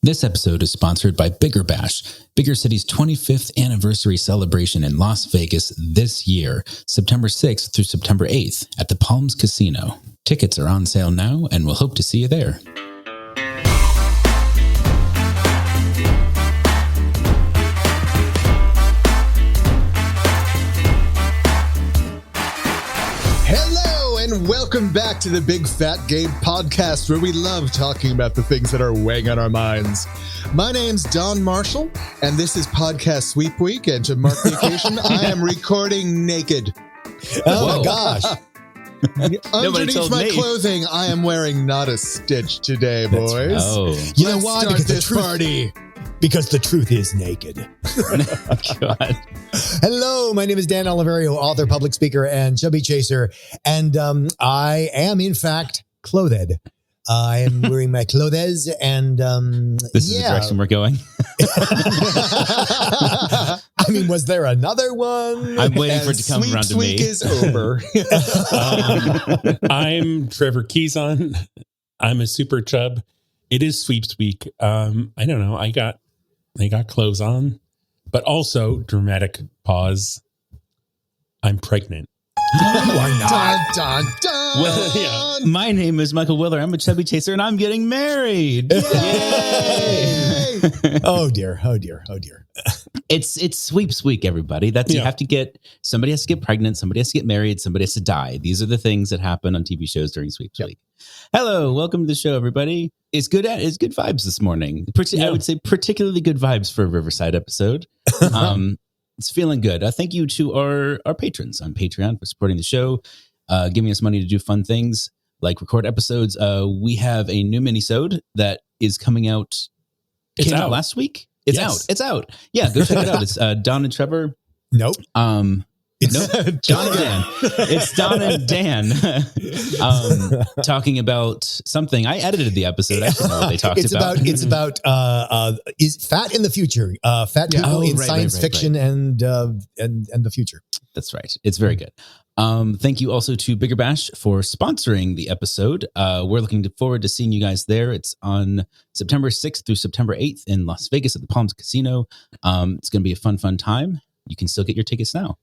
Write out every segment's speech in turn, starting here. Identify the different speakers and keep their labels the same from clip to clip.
Speaker 1: This episode is sponsored by Bigger Bash, Bigger City's 25th anniversary celebration in Las Vegas this year, September 6th through September 8th at the Palms Casino. Tickets are on sale now, and we'll hope to see you there.
Speaker 2: And welcome back to the Big Fat Game Podcast, where we love talking about the things that are weighing on our minds. My name's Don Marshall, and this is Podcast Sweep Week. And to mark the occasion, I am recording naked.
Speaker 3: Oh my gosh.
Speaker 2: Underneath my clothing, I am wearing not a stitch today, boys.
Speaker 1: Right. Oh.
Speaker 3: You know why?
Speaker 2: Because this party.
Speaker 3: Because the truth is naked.
Speaker 1: God.
Speaker 3: Hello, my name is Dan Oliverio, author, public speaker, and chubby chaser. And I am, in fact, clothed. I am wearing my clothes, and
Speaker 1: this is the direction we're going.
Speaker 3: I mean, was there another one?
Speaker 1: I'm waiting for it to come around to me.
Speaker 2: Sweep Week is over.
Speaker 4: I'm Trevor Keyson. I'm a super chub. It is Sweeps Week. I don't know. I got clothes on, but also dramatic pause. I'm pregnant.
Speaker 3: You are not.
Speaker 2: Dun, dun, dun.
Speaker 1: Well, yeah. My name is Michael Willer. I'm a chubby chaser, and I'm getting married.
Speaker 3: Yay! Oh dear. Oh dear. Oh dear.
Speaker 1: It's Sweeps Week, everybody. You have to get, somebody has to get pregnant, somebody has to get married, somebody has to die. These are the things that happen on TV shows during Sweeps Week. Hello, welcome to the show, everybody. It's good vibes this morning. I would say particularly good vibes for a Riverside episode. It's feeling good. Thank you to our patrons on Patreon for supporting the show, giving us money to do fun things like record episodes. We have a new mini-sode that is coming out. Came out last week. It's out. Yeah, go check it out. It's Don and Trevor.
Speaker 3: Nope.
Speaker 1: Nope. John and Dan. It's Don and Dan talking about something. I edited the episode. I don't know what they talked about.
Speaker 3: It's about is fat in the future. Fat people in science fiction and the future.
Speaker 1: That's right. It's very good. Thank you also to Bigger Bash for sponsoring the episode. We're looking forward to seeing you guys there. It's on September 6th through September 8th in Las Vegas at the Palms Casino. It's going to be a fun time. You can still get your tickets now.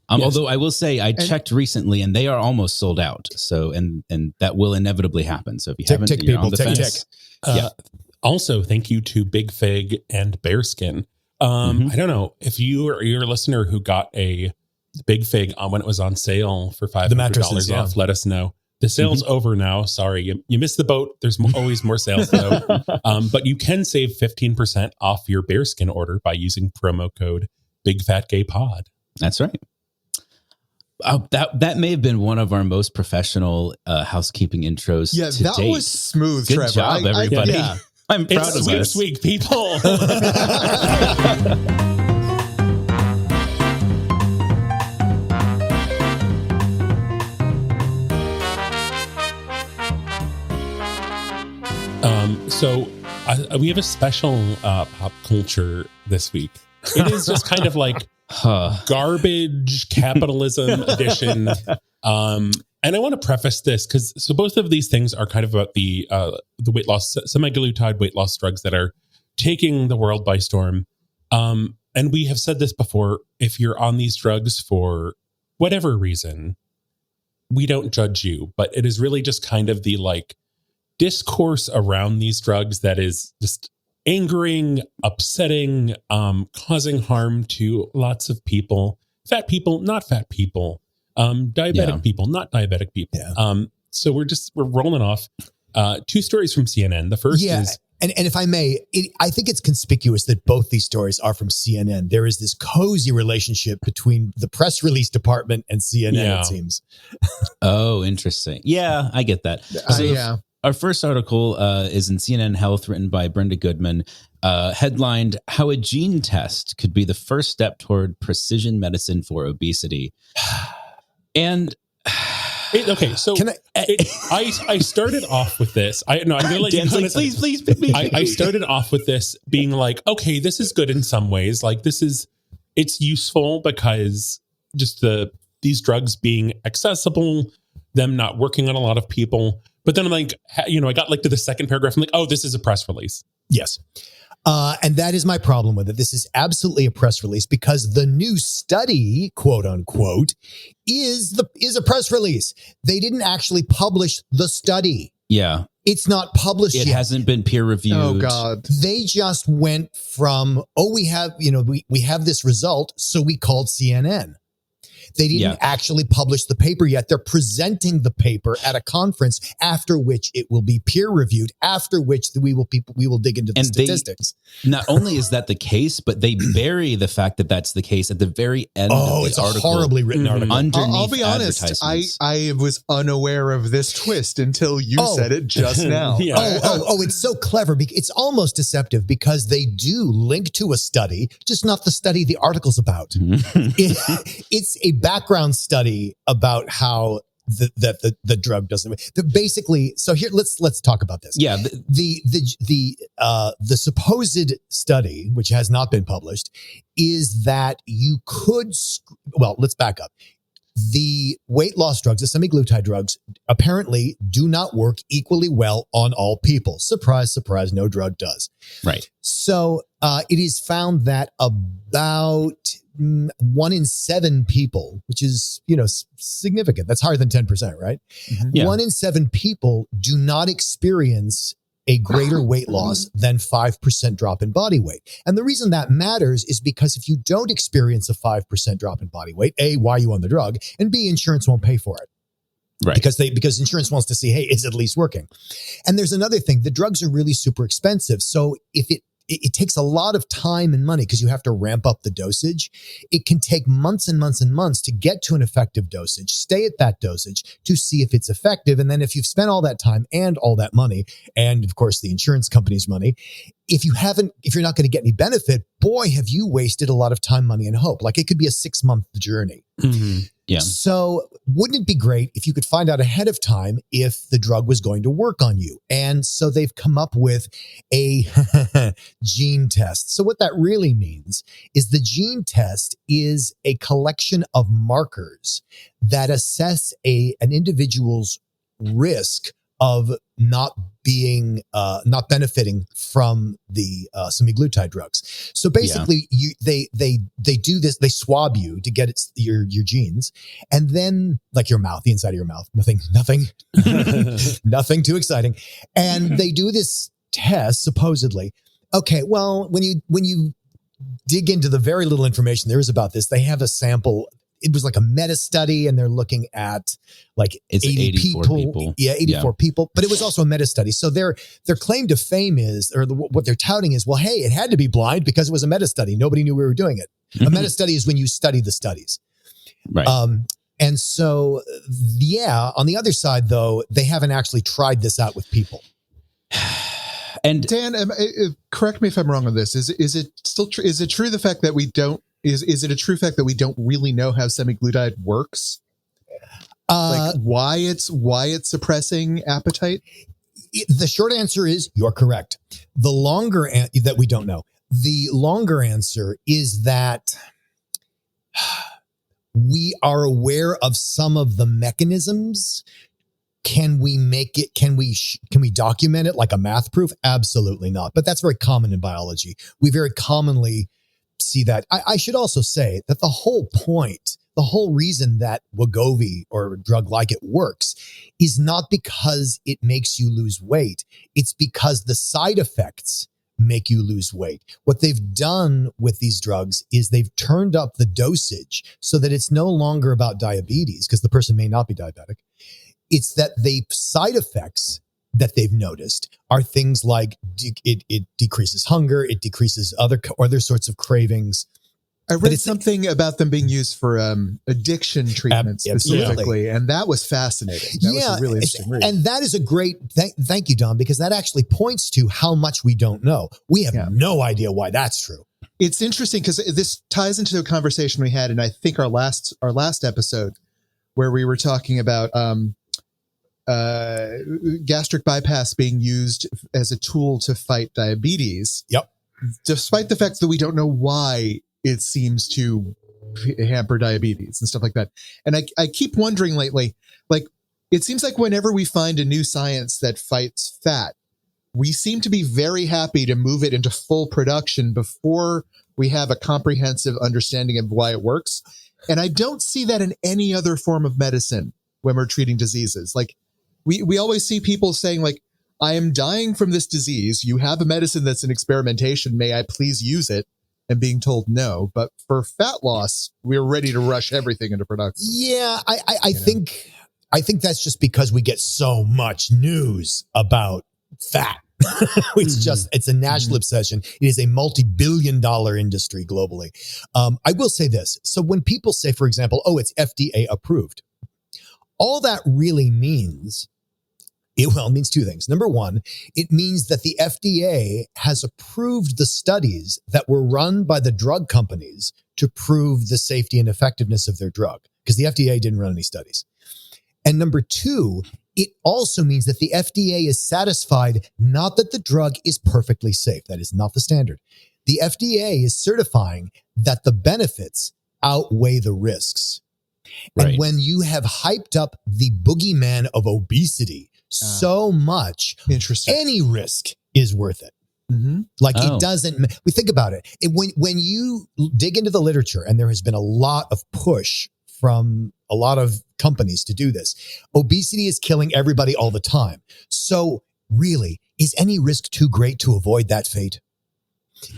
Speaker 1: Although I will say I checked recently and they are almost sold out. So, and that will inevitably happen. So if you haven't, you're on the fence.
Speaker 4: Also, thank you to Big Fig and Bearskin. I don't know if you're a listener who got a Big Fig when it was on sale for $500 off. Let us know. The sale's over now. Sorry, you missed the boat. There's always more sales though. But you can save 15% off your Bearskin order by using promo code BigFatGayPod.
Speaker 1: That's right. That may have been one of our most professional housekeeping intros.
Speaker 2: Yeah,
Speaker 1: to
Speaker 2: that
Speaker 1: date.
Speaker 2: was smooth.
Speaker 1: Good
Speaker 2: Trevor.
Speaker 1: job, everybody. I'm proud of us.
Speaker 4: It's Sweeps Week, people. So we have a special pop culture this week. It is just kind of like garbage capitalism edition. And I want to preface this because both of these things are kind of about the weight loss, semaglutide weight loss drugs that are taking the world by storm. And we have said this before, if you're on these drugs for whatever reason, we don't judge you, but it is really just kind of the like discourse around these drugs that is just angering, upsetting, causing harm to lots of people, fat people, not fat people, diabetic people, not diabetic people. Yeah. So we're rolling off two stories from CNN. The first is,
Speaker 3: and if I may, I think it's conspicuous that both these stories are from CNN. There is this cozy relationship between the press release department and CNN, it seems.
Speaker 1: Oh, interesting. Yeah, I get that. Our first article is in CNN Health, written by Brenda Goodman, headlined, "How a Gene Test Could Be the First Step Toward Precision Medicine for Obesity." And
Speaker 4: okay, so I started off with this. I'm going to let
Speaker 1: Dan's
Speaker 4: you
Speaker 1: like, please pick me.
Speaker 4: I started off with this being like, okay, this is good in some ways. Like it's useful because just these drugs being accessible, them not working on a lot of people. But then I'm like, I got like to the second paragraph. I'm like, oh, this is a press release.
Speaker 3: Yes. And that is my problem with it. This is absolutely a press release because the new study, quote unquote, is a press release. They didn't actually publish the study.
Speaker 1: Yeah.
Speaker 3: It's not published
Speaker 1: It
Speaker 3: yet.
Speaker 1: hasn't been peer reviewed.
Speaker 2: Oh God.
Speaker 3: They just went from, we have this result, so we called CNN. They didn't actually publish the paper yet. They're presenting the paper at a conference, after which it will be peer reviewed, after which we will dig into the statistics.
Speaker 1: Not only is that the case, but they bury the fact that that's the case at the very end of the
Speaker 3: it's
Speaker 1: article.
Speaker 3: A horribly written article.
Speaker 1: Underneath
Speaker 2: I'll be honest, I was unaware of this twist until you said it just now.
Speaker 4: Yeah.
Speaker 3: It's so clever. It's almost deceptive because they do link to a study, just not the study the article's about. It's a background study about how the drug doesn't basically. So here, let's talk about this.
Speaker 1: Yeah.
Speaker 3: The supposed study, which has not been published, is that you could. Well, let's back up. The weight loss drugs, the semaglutide drugs, apparently do not work equally well on all people. Surprise, surprise, no drug does.
Speaker 1: Right.
Speaker 3: So it is found that about 1 in 7 people, which is, significant. That's higher than 10%, right?
Speaker 2: Mm-hmm.
Speaker 1: Yeah.
Speaker 3: 1 in 7 people do not experience a greater weight loss than 5% drop in body weight. And the reason that matters is because if you don't experience a 5% drop in body weight, A, why are you on the drug? And B, insurance won't pay for it.
Speaker 1: Right.
Speaker 3: Because insurance wants to see, hey, is it at least working? And there's another thing. The drugs are really super expensive. So if it takes a lot of time and money because you have to ramp up the dosage. It can take months and months and months to get to an effective dosage, stay at that dosage to see if it's effective. And then if you've spent all that time and all that money, and of course the insurance company's money, if you're not going to get any benefit, boy, have you wasted a lot of time, money, and hope. Like it could be a 6-month journey.
Speaker 1: Mm-hmm. Yeah.
Speaker 3: So wouldn't it be great if you could find out ahead of time if the drug was going to work on you? And so they've come up with a gene test. So what that really means is the gene test is a collection of markers that assess an individual's risk of not benefiting from the semaglutide drugs. So basically, they do this. They swab you to get your genes, and then like your mouth, the inside of your mouth, nothing too exciting. And they do this test supposedly. Okay, well, when you dig into the very little information there is about this, they have a sample. It was like a meta study, and they're looking at like 84 people. Yeah, 84 people. But it was also a meta study. So their claim to fame is, or what they're touting is, well, hey, it had to be blind because it was a meta study. Nobody knew we were doing it. A meta study is when you study the studies.
Speaker 1: Right.
Speaker 3: And so, on the other side, though, they haven't actually tried this out with people.
Speaker 2: And Dan, correct me if I'm wrong on this. Is it still true? Is it true the fact that we don't? Is it a true fact that we don't really know how semaglutide works? Like why it's suppressing appetite?
Speaker 3: The short answer is you're correct. The longer that we don't know. The longer answer is that we are aware of some of the mechanisms. Can we make it? Can we document it like a math proof? Absolutely not. But that's very common in biology. We very commonly see that. I should also say that the whole point, the whole reason that Wegovy or a drug like it works is not because it makes you lose weight. It's because the side effects make you lose weight. What they've done with these drugs is they've turned up the dosage so that it's no longer about diabetes, because the person may not be diabetic. It's that the side effects that they've noticed are things like it decreases hunger, it decreases other sorts of cravings.
Speaker 2: I read something about them being used for addiction treatment specifically, and that was fascinating. That was a really interesting read.
Speaker 3: And that is a great thank you, Don, because that actually points to how much we don't know. We have no idea why that's true.
Speaker 2: It's interesting because this ties into a conversation we had in, I think, our last episode, where we were talking about gastric bypass being used as a tool to fight diabetes.
Speaker 3: Yep.
Speaker 2: Despite the fact that we don't know why it seems to hamper diabetes and stuff like that. And I keep wondering lately, like, it seems like whenever we find a new science that fights fat, we seem to be very happy to move it into full production before we have a comprehensive understanding of why it works. And I don't see that in any other form of medicine when we're treating diseases. Like we always see people saying like, I am dying from this disease. You have a medicine that's in experimentation. May I please use it? And being told no. But for fat loss, we're ready to rush everything into production.
Speaker 3: Yeah, I think that's just because we get so much news about fat. It's a national obsession. It is a multi-billion-dollar industry globally. I will say this. So when people say, for example, oh, it's FDA approved, all that really means, it means two things. Number one, it means that the FDA has approved the studies that were run by the drug companies to prove the safety and effectiveness of their drug, because the FDA didn't run any studies. And number two, it also means that the FDA is satisfied not that the drug is perfectly safe. That is not the standard. The FDA is certifying that the benefits outweigh the risks. Right. And when you have hyped up the boogeyman of obesity so much, any risk is worth it. Mm-hmm. Like it doesn't, we think about it. When you dig into the literature, and there has been a lot of push from a lot of companies to do this, obesity is killing everybody all the time. So really, is any risk too great to avoid that fate?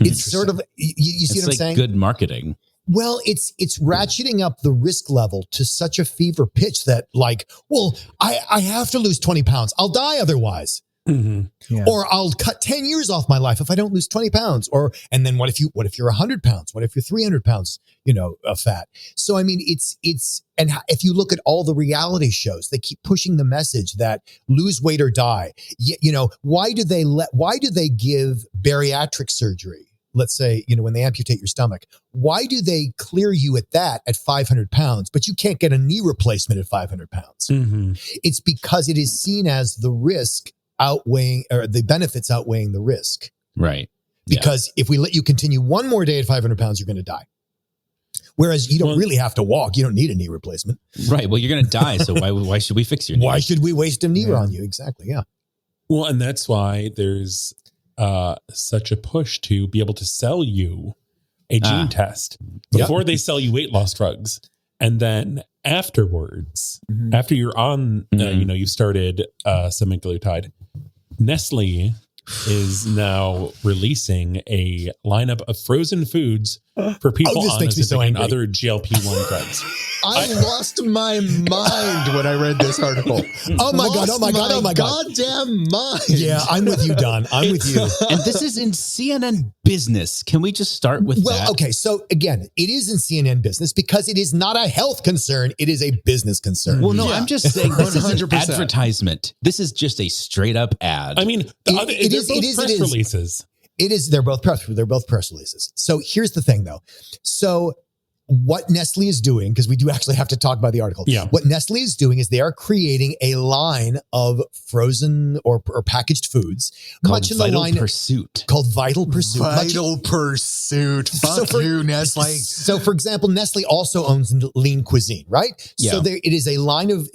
Speaker 3: It's sort of, you see what I'm saying?
Speaker 1: Good marketing.
Speaker 3: Well, it's ratcheting up the risk level to such a fever pitch that like, well, I have to lose 20 pounds. I'll die otherwise. Mm-hmm. Yeah. Or I'll cut 10 years off my life if I don't lose 20 pounds. And then what if you're 100 pounds? What if you're 300 pounds, fat? So, I mean, and if you look at all the reality shows, they keep pushing the message that lose weight or die. Why do they give bariatric surgery? Let's say, when they amputate your stomach, why do they clear you at 500 pounds, but you can't get a knee replacement at 500 pounds? Mm-hmm. It's because it is seen as the risk outweighing, or the benefits outweighing the risk.
Speaker 1: Right.
Speaker 3: Because if we let you continue one more day at 500 pounds, you're going to die. Whereas you don't really have to walk. You don't need a knee replacement.
Speaker 1: Right. Well, you're going to die. So why should we fix your knee?
Speaker 3: Why should we waste a knee on you? Exactly. Yeah.
Speaker 4: Well, and that's why there's such a push to be able to sell you a gene test before they sell you weight loss drugs. And then afterwards, after you're on, you started semaglutide, Nestle is now releasing a lineup of frozen foods for people on and other GLP-1 drugs.
Speaker 2: I lost my mind when I read this article.
Speaker 3: Oh my God.
Speaker 2: Goddamn mind.
Speaker 3: Yeah, I'm with you, Don. I'm with you.
Speaker 1: And this is in CNN Business. Can we just start with that?
Speaker 3: Well, okay. So again, it is in CNN Business because it is not a health concern. It is a business concern.
Speaker 1: Well, no, I'm just saying this is an advertisement. This is just a straight up ad.
Speaker 4: I mean, it is press releases.
Speaker 3: It is. They're both press releases. So here's the thing, though. So what Nestle is doing, because we do actually have to talk about the article. Yeah. What Nestle is doing is they are creating a line of frozen or packaged foods,
Speaker 1: much in the line
Speaker 3: Pursuit. Called Vital Pursuit.
Speaker 2: Vital Pursuit. Fuck you, Nestle.
Speaker 3: So, for example, Nestle also owns Lean Cuisine, right? Yeah. So it is a line of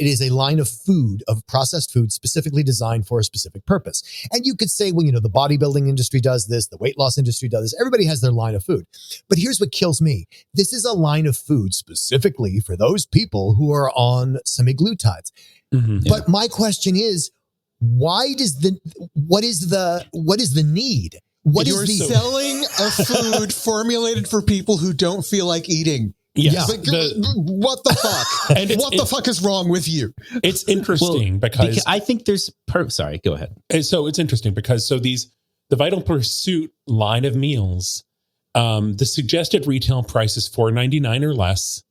Speaker 3: food, of processed food, specifically designed for a specific purpose. And you could say, well, the bodybuilding industry does this, the weight loss industry does this. Everybody has their line of food. But here's what kills me. This is a line of food specifically for those people who are on semaglutides. Mm-hmm, but my question is, what is the need?
Speaker 2: You're selling a food formulated for people who don't feel like eating.
Speaker 3: Yeah.
Speaker 2: What the fuck? And what the fuck is wrong with you?
Speaker 4: It's interesting because
Speaker 1: I think there's sorry, go ahead.
Speaker 4: And so it's interesting because the Vital Pursuit line of meals, the suggested retail price is $4.99 or less.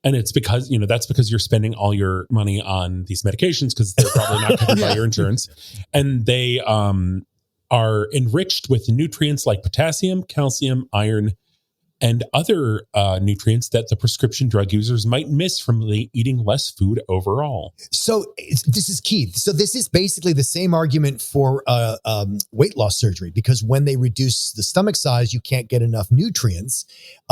Speaker 4: And it's because, that's because you're spending all your money on these medications because they're probably not covered by your insurance. And they are enriched with nutrients like potassium, calcium, iron, and other nutrients that the prescription drug users might miss from eating less food overall.
Speaker 3: So this is key. So this is basically the same argument for weight loss surgery, because when they reduce the stomach size, you can't get enough nutrients.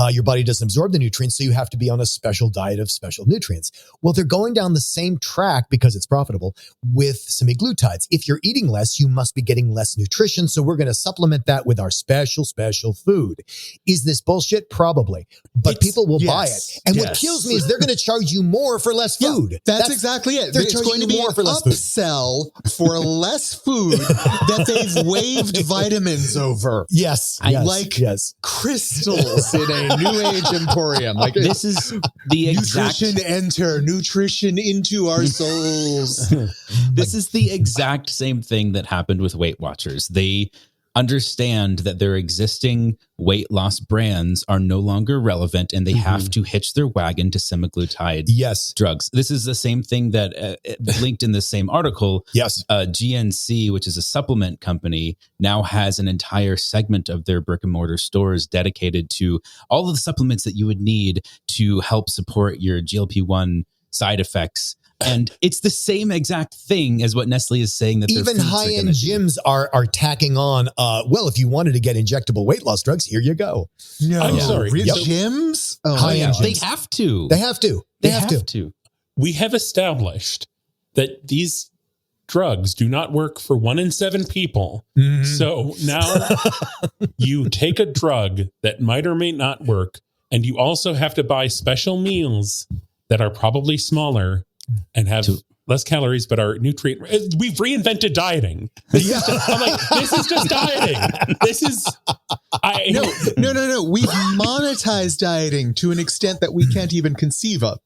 Speaker 3: Your body doesn't absorb the nutrients, so you have to be on a special diet of special nutrients. Well, they're going down the same track because it's profitable with semaglutides. If you're eating less, you must be getting less nutrition. So we're going to supplement that with our special food. Is this bullshit? Probably, but people will buy it. And what kills me is they're going to charge you more for less food.
Speaker 2: Yeah, that's exactly it.
Speaker 3: They're
Speaker 2: It's going to be
Speaker 3: more
Speaker 2: an
Speaker 3: for less food.
Speaker 2: upsell for less food that they've waived vitamins over.
Speaker 3: Yes,
Speaker 2: Crystals in a new age emporium. Like
Speaker 1: this is the exact
Speaker 2: nutrition into our souls.
Speaker 1: This is the exact same thing that happened with Weight Watchers. They understand that their existing weight loss brands are no longer relevant, and they have to hitch their wagon to semaglutide drugs. This is the same thing that linked in the same article. GNC, which is a supplement company, now has an entire segment of their brick and mortar stores dedicated to all of the supplements that you would need to help support your GLP-1 side effects. And it's the same exact thing as what Nestle is saying that
Speaker 3: even high-end gyms are tacking on. Well, if you wanted to get injectable weight loss drugs, here you go.
Speaker 2: No,
Speaker 4: I'm sorry.
Speaker 2: Gyms? Oh,
Speaker 3: high-end gyms.
Speaker 1: They have to.
Speaker 3: They have to. They have to.
Speaker 4: We have established that these drugs do not work for 1 in 7 people. So now you take a drug that might or may not work, and you also have to buy special meals that are probably smaller and have less calories, but are nutrient. We've reinvented dieting. I'm like, this is just dieting. This is
Speaker 2: no. We've monetized dieting to an extent that we can't even conceive of.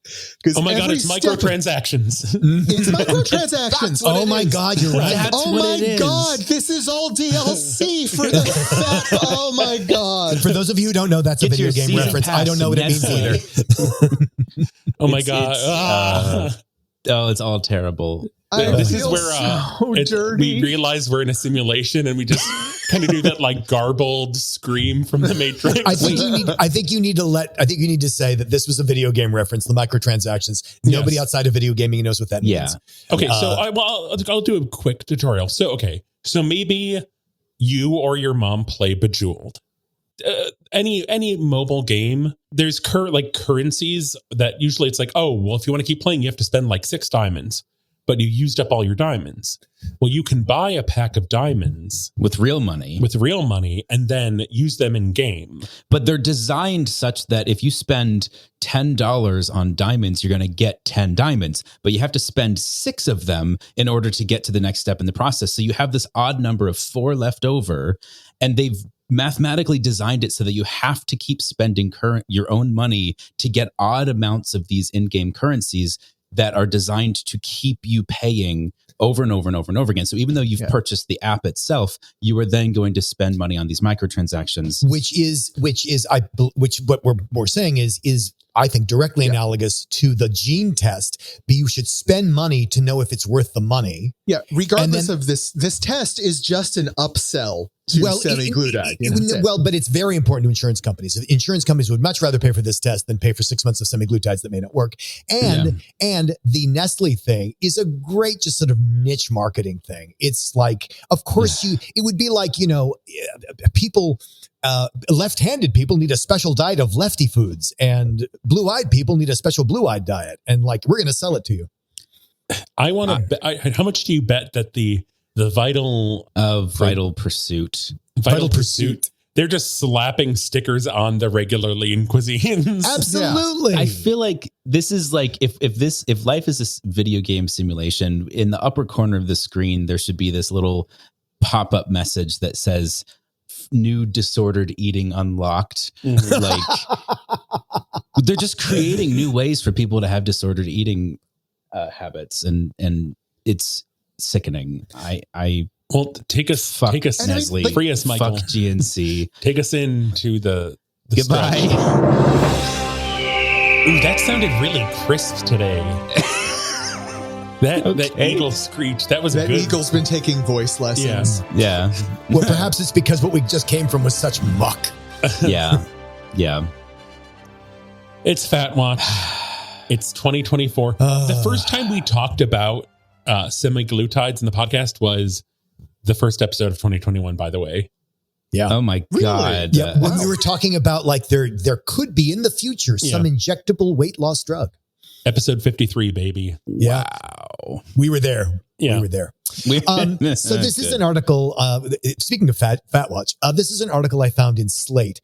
Speaker 4: Oh my God, it's microtransactions.
Speaker 2: It's microtransactions.
Speaker 3: Oh my God, you're right.
Speaker 2: Oh my God, this is all DLC for the fat. Oh my God.
Speaker 3: For those of you who don't know, that's a video game reference. I don't know what it means either.
Speaker 4: Oh my God.
Speaker 1: It's all terrible.
Speaker 4: This is where we realize we're in a simulation, and we just kind of do that like garbled scream from the Matrix.
Speaker 3: I think you need to say that this was a video game reference, the microtransactions. Nobody outside of video gaming knows what that means.
Speaker 4: Okay, so I'll do a quick tutorial. So maybe you or your mom play Bejeweled. Any mobile game, there's currencies that usually it's like, oh, well, if you want to keep playing, you have to spend like 6 diamonds, but you used up all your diamonds. Well, you can buy a pack of diamonds
Speaker 1: with real money
Speaker 4: and then use them in game.
Speaker 1: But they're designed such that if you spend $10 on diamonds, you're going to get 10 diamonds, but you have to spend 6 of them in order to get to the next step in the process. So you have this odd number of 4 left over, and they've mathematically designed it so that you have to keep spending your own money to get odd amounts of these in-game currencies that are designed to keep you paying over and over and over and over again. So even though you've purchased the app itself, you are then going to spend money on these microtransactions,
Speaker 3: which what we're saying is I think directly analogous to the gene test, but you should spend money to know if it's worth the money.
Speaker 2: Yeah. Regardless of this test is just an upsell to semaglutide.
Speaker 3: But it's very important to insurance companies. Insurance companies would much rather pay for this test than pay for 6 months of semaglutides that may not work. And the Nestle thing is a great just sort of niche marketing thing. It's like, of course it would be like, people, left-handed people need a special diet of lefty foods, and blue-eyed people need a special blue-eyed diet. And like, we're going to sell it to you.
Speaker 4: I want to. How much do you bet that the Vital
Speaker 1: Pursuit?
Speaker 4: Vital Pursuit. They're just slapping stickers on the regular lean cuisines.
Speaker 3: Absolutely.
Speaker 1: I feel like this is like if life is a video game simulation, in the upper corner of the screen there should be this little pop-up message that says new disordered eating unlocked. Like they're just creating new ways for people to have disordered eating habits, and it's sickening.
Speaker 4: Well, take us,
Speaker 1: Nestle,
Speaker 4: free us, Michael.
Speaker 1: Fuck GNC.
Speaker 4: Take us into the
Speaker 1: goodbye.
Speaker 4: Ooh, that sounded really crisp today. That eagle screech, that was good.
Speaker 2: Eagle's been taking voice lessons.
Speaker 1: Yeah.
Speaker 3: Well, perhaps it's because what we just came from was such muck.
Speaker 1: Yeah. Yeah.
Speaker 4: It's Fat Watch. It's 2024. The first time we talked about semaglutides in the podcast was the first episode of 2021, by the way.
Speaker 3: Yeah.
Speaker 1: Oh my God.
Speaker 3: Yeah. When we were talking about like there could be in the future some injectable weight loss drug.
Speaker 4: Episode 53, baby.
Speaker 3: Yeah.
Speaker 1: Wow.
Speaker 3: We were there.
Speaker 4: Yeah.
Speaker 3: We were there. So this is an article, speaking of Fat Watch, this is an article I found in Slate,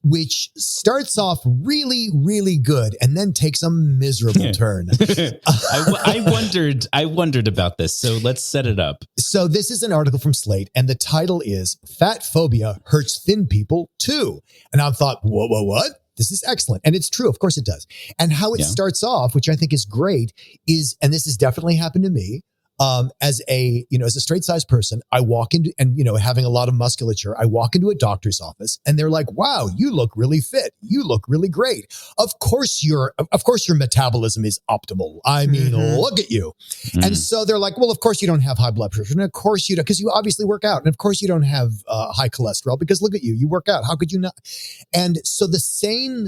Speaker 3: which starts off really, really good and then takes a miserable turn.
Speaker 1: I wondered about this. So let's set it up.
Speaker 3: So this is an article from Slate, and the title is "Fat Phobia Hurts Thin People Too." And I thought, what? This is excellent. And it's true. Of course it does. And how it starts off, which I think is great, is, and this has definitely happened to me, as a straight sized person, I walk into, and, having a lot of musculature, I walk into a doctor's office and they're like, wow, you look really fit. You look really great. Of course your metabolism is optimal. I mean, look at you. And so they're like, well, of course you don't have high blood pressure. And of course you don't, because you obviously work out. And of course you don't have high cholesterol because look at you, you work out. How could you not? And so the same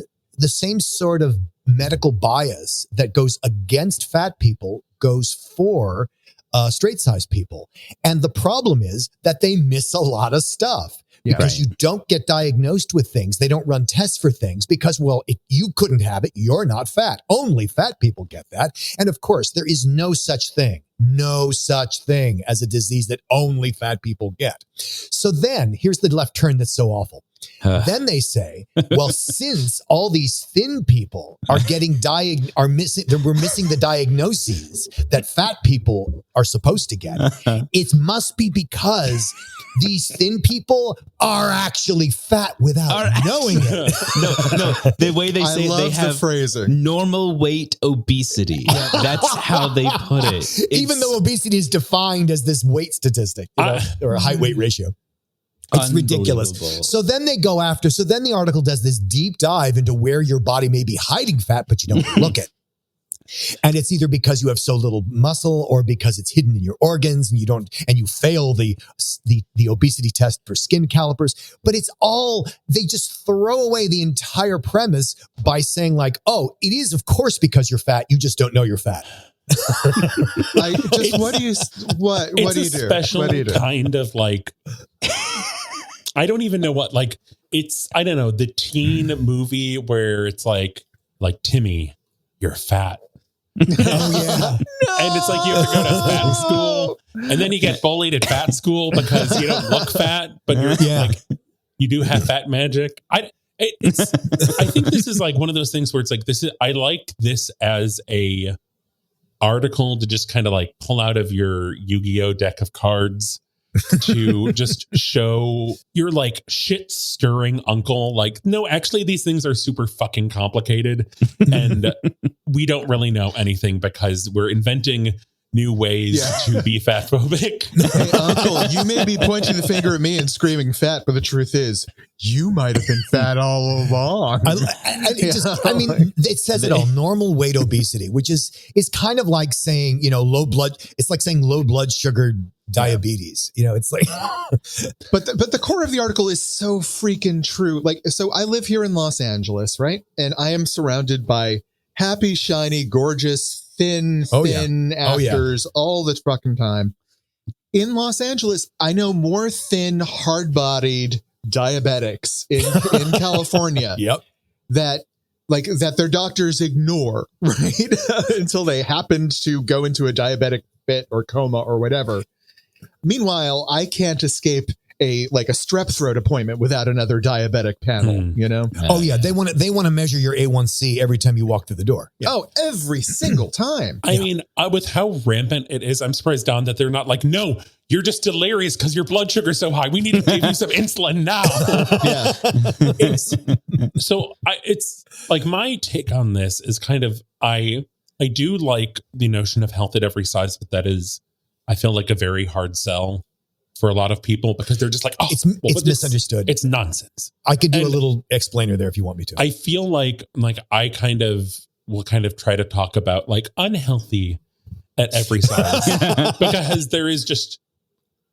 Speaker 3: sort of medical bias that goes against fat people goes for straight size people. And the problem is that they miss a lot of stuff because you don't get diagnosed with things. They don't run tests for things because, well, if you couldn't have it, you're not fat. Only fat people get that. And of course, there is no such thing as a disease that only fat people get. So then here's the left turn that's so awful. Then they say, well, since all these thin people are we're missing the diagnoses that fat people are supposed to get, it must be because these thin people are actually fat without knowing it.
Speaker 1: No. The way they say they have normal weight obesity. That's how they put it.
Speaker 3: Even though obesity is defined as this weight statistic, or a height weight ratio. It's ridiculous. So then the article does this deep dive into where your body may be hiding fat, but you don't look it. And it's either because you have so little muscle or because it's hidden in your organs and you fail the obesity test for skin calipers. But it's all, they just throw away the entire premise by saying like, oh, it is of course because you're fat. You just don't know you're fat.
Speaker 2: What do you do?
Speaker 4: Special kind of like, I don't even know what, like, it's, I don't know, the teen movie where it's like Timmy, you're fat.
Speaker 3: Oh yeah.
Speaker 4: And it's like you have to go to fat school and then you get bullied at fat school because you don't look fat, but you're like, you do have fat magic. I think this is like one of those things where it's like, I like this as a article to just kind of like pull out of your Yu-Gi-Oh deck of cards to just show your like shit stirring uncle. Like, no, actually these things are super fucking complicated and we don't really know anything because we're inventing new ways to be fat phobic.
Speaker 2: Hey, uncle, you may be pointing the finger at me and screaming fat, but the truth is you might have been fat all along.
Speaker 3: It says it all. Normal weight obesity, which is kind of like saying, low blood sugar diabetes. It's like
Speaker 2: but the core of the article is so freaking true. Like, so I live here in Los Angeles, right? And I am surrounded by happy, shiny, gorgeous, thin actors all the fucking time. In Los Angeles, I know more thin, hard-bodied diabetics in California. That their doctors ignore, right? Until they happened to go into a diabetic fit or coma or whatever. Meanwhile, I can't escape a strep throat appointment without another diabetic panel,
Speaker 3: Oh yeah. They want to measure your A1C every time you walk through the door. Yeah.
Speaker 2: Oh, every single time.
Speaker 4: I mean, with how rampant it is, I'm surprised, Don, that they're not like, no, you're just delirious because your blood sugar's so high. We need to give you some insulin now. It's like my take on this is kind of, I do like the notion of health at every size, but that is, I feel like a very hard sell for a lot of people because they're just like, oh,
Speaker 3: it's misunderstood.
Speaker 4: It's nonsense.
Speaker 3: I could do a little explainer there if you want me to.
Speaker 4: I feel like I kind of will kind of try to talk about like unhealthy at every size because there is just,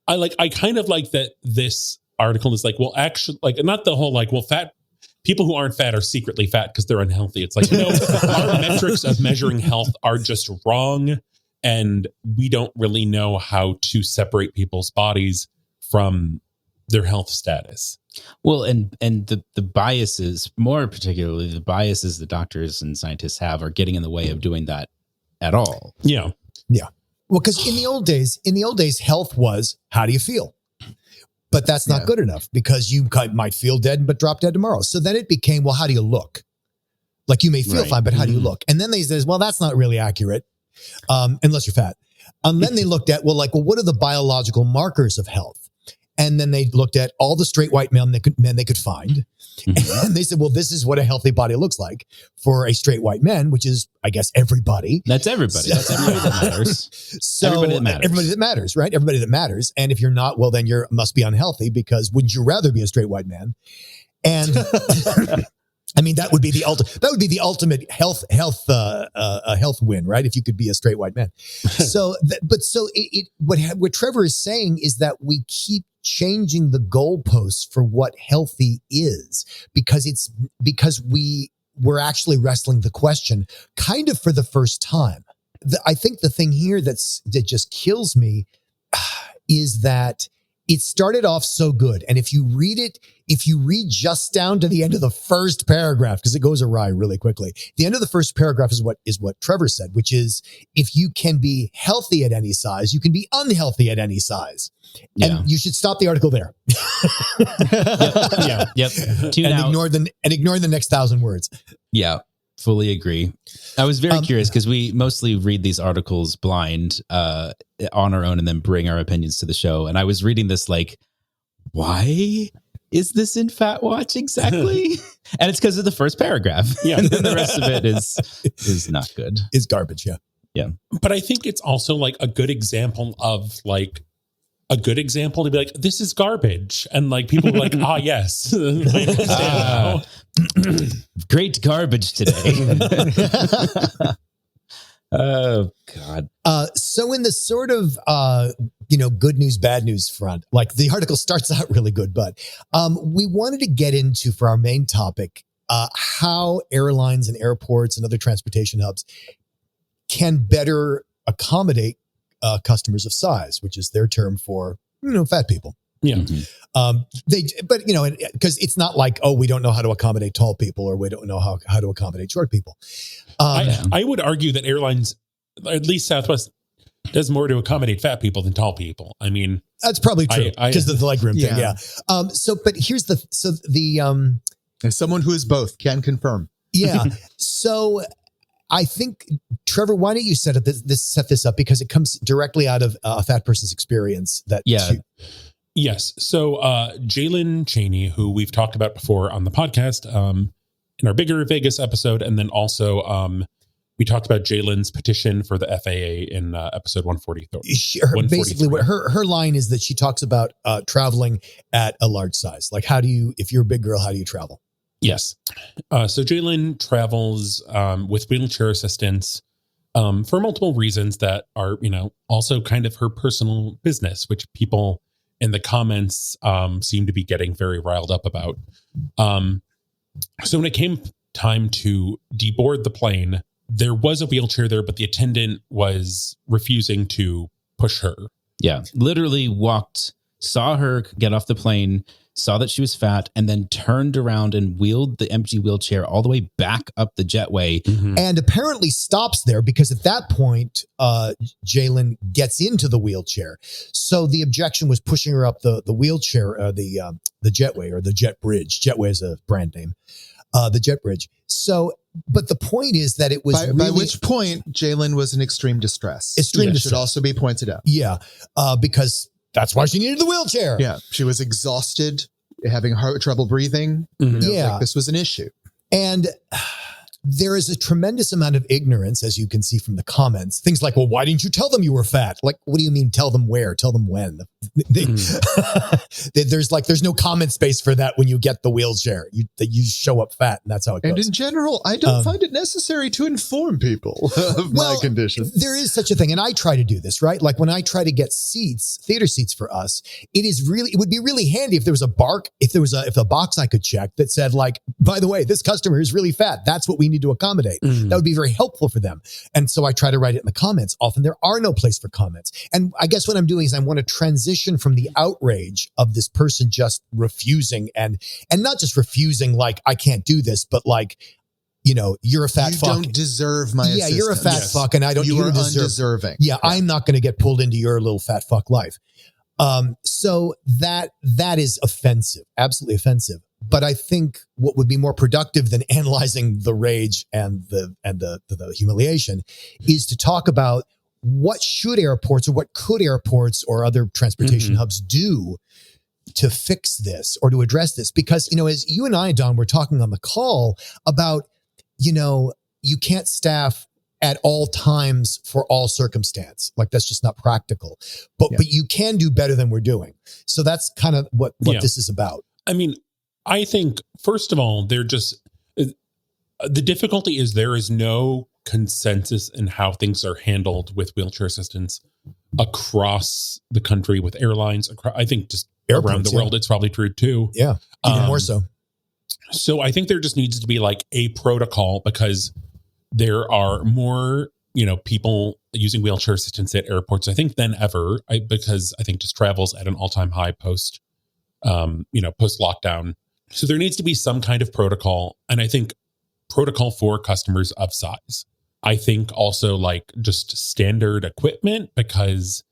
Speaker 4: I kind of like that this article is like, well, actually, like not the whole like, well, fat people who aren't fat are secretly fat because they're unhealthy. It's like, no, our metrics of measuring health are just wrong. And we don't really know how to separate people's bodies from their health status.
Speaker 1: Well, and the biases, more particularly the biases that doctors and scientists have, are getting in the way of doing that at all.
Speaker 4: Yeah.
Speaker 3: Yeah. Well, because in the old days, health was, how do you feel? But that's not good enough because you might feel dead, but drop dead tomorrow. So then it became, well, how do you look? Like you may feel fine, but how do you look? And then they says, well, that's not really accurate. Unless you're fat. And then they looked at, well, what are the biological markers of health? And then they looked at all the straight white men they could find. And they said, well, this is what a healthy body looks like for a straight white man, which is, I guess, everybody.
Speaker 1: That's everybody. That's everybody that matters.
Speaker 3: So
Speaker 1: everybody
Speaker 3: that matters, right? Everybody that matters. And if you're not, well, then you must be unhealthy because wouldn't you rather be a straight white man? And I mean, that would be the ultimate health win, right? If you could be a straight white man. So, what Trevor is saying is that we keep changing the goalposts for what healthy is because we're actually wrestling the question kind of for the first time. I think the thing here that just kills me is that it started off so good. And if you read just down to the end of the first paragraph, because it goes awry really quickly. The end of the first paragraph is what Trevor said, which is, if you can be healthy at any size, you can be unhealthy at any size. Yeah. And you should stop the article there.
Speaker 1: Yep.
Speaker 3: Ignore the next 1,000 words.
Speaker 1: Yeah. Fully agree. I was very curious because we mostly read these articles blind on our own and then bring our opinions to the show. And I was reading this like, why is this in Fat Watch exactly? And it's because of the first paragraph. Yeah. And then the rest of it is not good.
Speaker 3: It's garbage. Yeah.
Speaker 1: Yeah.
Speaker 4: But I think it's also like a good example to be like, this is garbage. And like people are like, yes.
Speaker 1: Great garbage today. Oh God.
Speaker 3: So in the sort of, good news, bad news front, like the article starts out really good, but we wanted to get into, for our main topic, how airlines and airports and other transportation hubs can better accommodate customers of size, which is their term for, fat people.
Speaker 4: Yeah.
Speaker 3: Because it's not like, we don't know how to accommodate tall people or we don't know how to accommodate short people.
Speaker 4: I would argue that airlines, at least Southwest, does more to accommodate fat people than tall people. I mean,
Speaker 3: that's probably true because of the legroom thing. Yeah. But here's
Speaker 2: as someone who is both can confirm.
Speaker 3: Yeah. So I think, Trevor, why don't you set this up, because it comes directly out of a fat person's experience.
Speaker 4: Yes. So Jalen Chaney, who we've talked about before on the podcast in our Bigger Vegas episode, and then also we talked about Jalen's petition for the FAA in episode 143.
Speaker 3: Basically, what her line is that she talks about traveling at a large size. Like, if you're a big girl, how do you travel?
Speaker 4: Yes. So Jalen travels with wheelchair assistance for multiple reasons that are, also kind of her personal business, which people in the comments seem to be getting very riled up about. So when it came time to deboard the plane, there was a wheelchair there, but the attendant was refusing to push her.
Speaker 1: Yeah. Literally saw her get off the plane, saw that she was fat, and then turned around and wheeled the empty wheelchair all the way back up the jetway.
Speaker 3: Mm-hmm. And apparently stops there because at that point, Jalen gets into the wheelchair. So the objection was pushing her up the wheelchair, the jetway or the jet bridge. Jetway is a brand name. The jet bridge. So, but the point is that it was
Speaker 2: by which point Jalen was in extreme distress. Distress should also be pointed out.
Speaker 3: Yeah, because that's why she needed the wheelchair.
Speaker 2: Yeah, she was exhausted, having trouble breathing. Mm-hmm.
Speaker 3: Yeah,
Speaker 2: this was an issue.
Speaker 3: And there is a tremendous amount of ignorance, as you can see from the comments. Things like, well, why didn't you tell them you were fat? Like, what do you mean tell them where? Tell them when? There's no comment space for that when you get the wheelchair. You show up fat, and that's how it goes.
Speaker 2: And in general, I don't find it necessary to inform people of my condition.
Speaker 3: There is such a thing, and I try to do this, right? Like when I try to get theater seats for us, it would be really handy if there was a box I could check that said, like, by the way, this customer is really fat. That's what we need to accommodate. That would be very helpful for them. And so I try to write it in the comments. Often there are no place for comments. And I guess what I'm doing is I want to transition from the outrage of this person just refusing and not just refusing, like, I can't do this, but like, you're a fat fuck.
Speaker 2: You don't deserve my assistance.
Speaker 3: You're a fat fuck, and I don't.
Speaker 2: You are undeserving.
Speaker 3: Yeah, I'm not going to get pulled into your little fat fuck life. So that is offensive, absolutely offensive. But I think what would be more productive than analyzing the rage and the humiliation is to talk about what should airports or what could airports or other transportation hubs do to fix this or to address this. Because, as you and I, Don, were talking on the call about, you can't staff at all times for all circumstance. Like, that's just not practical. But you can do better than we're doing. So that's kind of what this is about.
Speaker 4: I mean, I think, first of all, the difficulty is there is no consensus in how things are handled with wheelchair assistance across the country with airlines. I think just airports, around the world, it's probably true too.
Speaker 3: Yeah, even more so.
Speaker 4: So I think there just needs to be like a protocol, because there are more, people using wheelchair assistance at airports, I think, than ever, because I think just travel's at an all-time high post lockdown. So there needs to be some kind of protocol. And I think protocol for customers of size. I think also like just standard equipment, because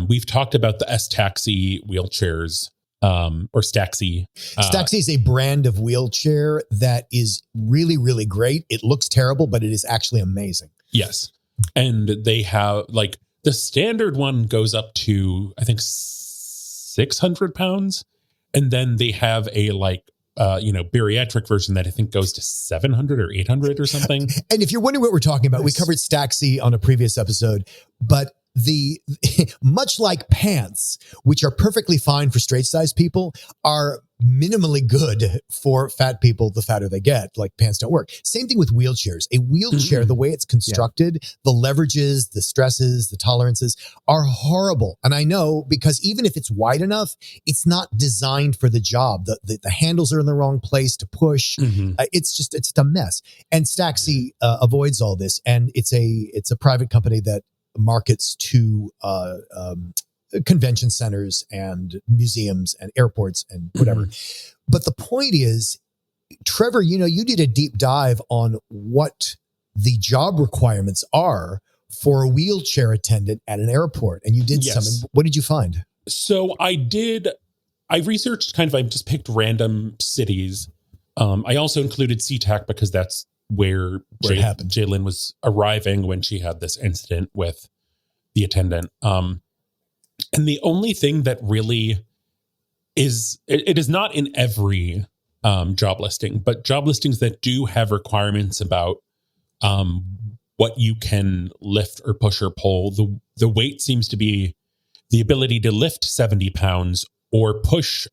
Speaker 4: we've talked about the S-Taxi wheelchairs or Staxi.
Speaker 3: Staxi is a brand of wheelchair that is really, really great. It looks terrible, but it is actually amazing.
Speaker 4: Yes. And they have like the standard one goes up to, I think, 600 pounds. And then they have a bariatric version that I think goes to 700 or 800 or something.
Speaker 3: And if you're wondering what we're talking about, we covered Staxi on a previous episode, but much like pants, which are perfectly fine for straight size people, are minimally good for fat people. The fatter they get, like pants don't work. Same thing with wheelchairs. A wheelchair, the way it's constructed, the leverages, the stresses, the tolerances are horrible. And I know, because even if it's wide enough, it's not designed for the job. The handles are in the wrong place to push. It's a mess. And Staxi avoids all this. And it's a private company that markets to convention centers and museums and airports and whatever. But the point is, Trevor, you did a deep dive on what the job requirements are for a wheelchair attendant at an airport. And you did some. And what did you find?
Speaker 4: So I researched I just picked random cities. I also included SeaTac because that's where Jalen was arriving when she had this incident with the attendant. And the only thing that really is, it is not in every job listing, but job listings that do have requirements about what you can lift or push or pull. The weight seems to be the ability to lift 70 pounds or push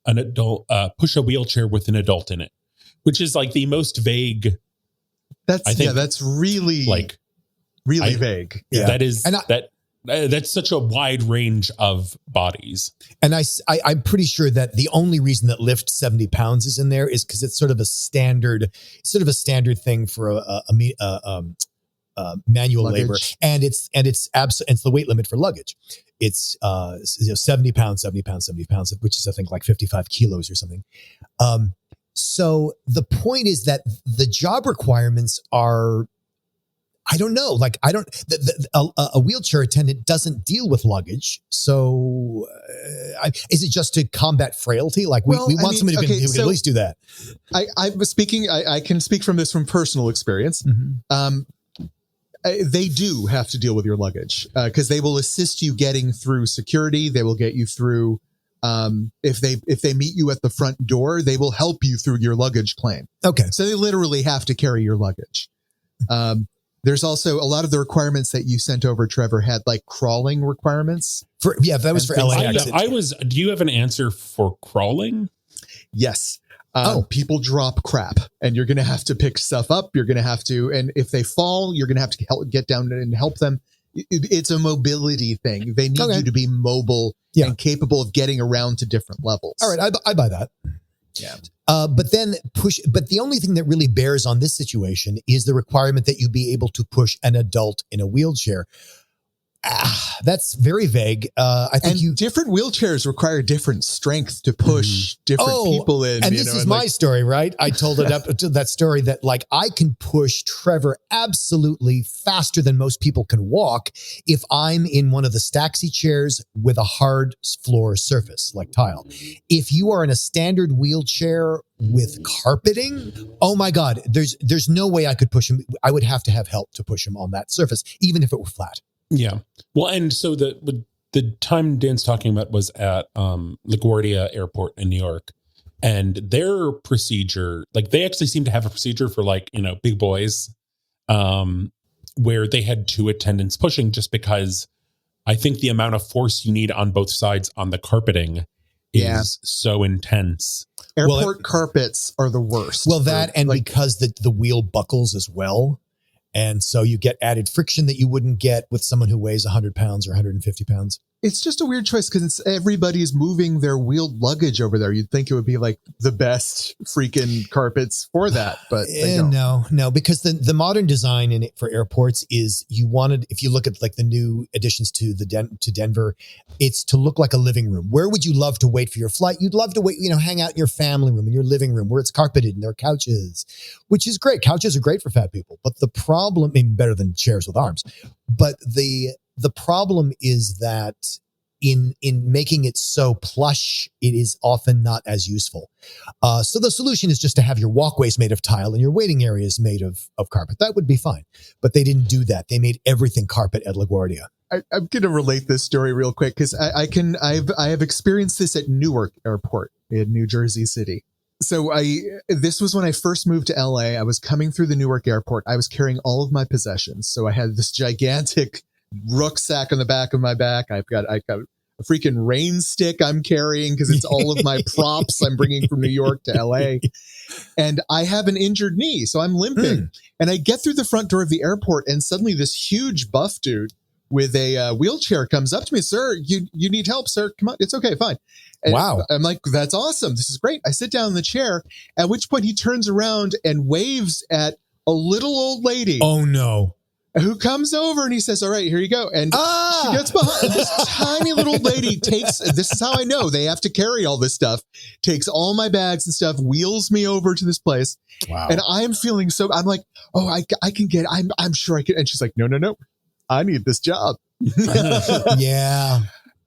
Speaker 4: push a wheelchair with an adult in it, which is like the most vague.
Speaker 2: That's really like really vague.
Speaker 4: Yeah. That is that's such a wide range of bodies.
Speaker 3: And I'm pretty sure that the only reason that lift 70 pounds is in there is because it's sort of a standard thing for a manual luggage. Labor, and it's the weight limit for luggage. It's 70 pounds, which is I think like 55 kilos or something. So the point is that the job requirements are, I don't know, like a wheelchair attendant doesn't deal with luggage. So is it just to combat frailty? Like we want somebody who can at least do that.
Speaker 2: I can speak from this from personal experience. They do have to deal with your luggage because they will assist you getting through security. They will get you through. If they meet you at the front door, they will help you through your luggage claim.
Speaker 3: Okay.
Speaker 2: So they literally have to carry your luggage. There's also a lot of the requirements that you sent over, Trevor, had like crawling requirements.
Speaker 3: That was for LAX.
Speaker 4: Do you have an answer for crawling?
Speaker 2: Yes. People drop crap and you're going to have to pick stuff up. You're going to have to, and if they fall, you're going to have to get down and help them. It's a mobility thing. They need you to be mobile and capable of getting around to different levels.
Speaker 3: All right. I buy that.
Speaker 2: Yeah.
Speaker 3: But the only thing that really bears on this situation is the requirement that you be able to push an adult in a wheelchair. That's very vague. I think
Speaker 2: different wheelchairs require different strength to push different people in.
Speaker 3: And this is my story, right? I told it up to that story that like I can push Trevor absolutely faster than most people can walk if I'm in one of the Staxi chairs with a hard floor surface like tile. If you are in a standard wheelchair with carpeting, oh my God, there's no way I could push him. I would have to have help to push him on that surface, even if it were flat.
Speaker 4: Yeah. Well, and so the time Dan's talking about was at LaGuardia Airport in New York, and their procedure, like they actually seem to have a procedure for like, big boys, where they had 2 attendants pushing just because I think the amount of force you need on both sides on the carpeting is so intense.
Speaker 2: Airport carpets are the worst.
Speaker 3: Well, because the wheel buckles as well. And so you get added friction that you wouldn't get with someone who weighs 100 pounds or 150 pounds.
Speaker 2: It's just a weird choice because everybody's moving their wheeled luggage over there. You'd think it would be like the best freaking carpets for that, but they don't.
Speaker 3: No, because the modern design in it for airports is if you look at like the new additions to to Denver, it's to look like a living room. Where would you love to wait for your flight? You'd love to wait, hang out in your family room, in your living room where it's carpeted and there are couches, which is great. Couches are great for fat people, but the problem, better than chairs with arms, but the problem is that in making it so plush, it is often not as useful. So the solution is just to have your walkways made of tile and your waiting areas made of carpet. That would be fine. But they didn't do that. They made everything carpet at LaGuardia.
Speaker 2: I'm going to relate this story real quick because I have experienced this at Newark Airport in New Jersey City. So this was when I first moved to LA. I was coming through the Newark Airport. I was carrying all of my possessions. So I had this gigantic rucksack on the back of my back. I've got a freaking rain stick I'm carrying because it's all of my props I'm bringing from New York to LA. And I have an injured knee, so I'm limping. And I get through the front door of the airport, and suddenly this huge buff dude with a wheelchair comes up to me. Sir, you need help, sir. Come on. It's okay. Fine. And
Speaker 3: wow.
Speaker 2: I'm like, that's awesome. This is great. I sit down in the chair, at which point he turns around and waves at a little old lady.
Speaker 3: Oh, no.
Speaker 2: Who comes over and he says, all right, here you go. And she gets behind this tiny little lady this is how I know they have to carry all this stuff, takes all my bags and stuff, wheels me over to this place.
Speaker 3: Wow.
Speaker 2: And I'm feeling I'm like, oh, I can get, I'm sure I can. And she's like, no. I need this job.
Speaker 3: Yeah.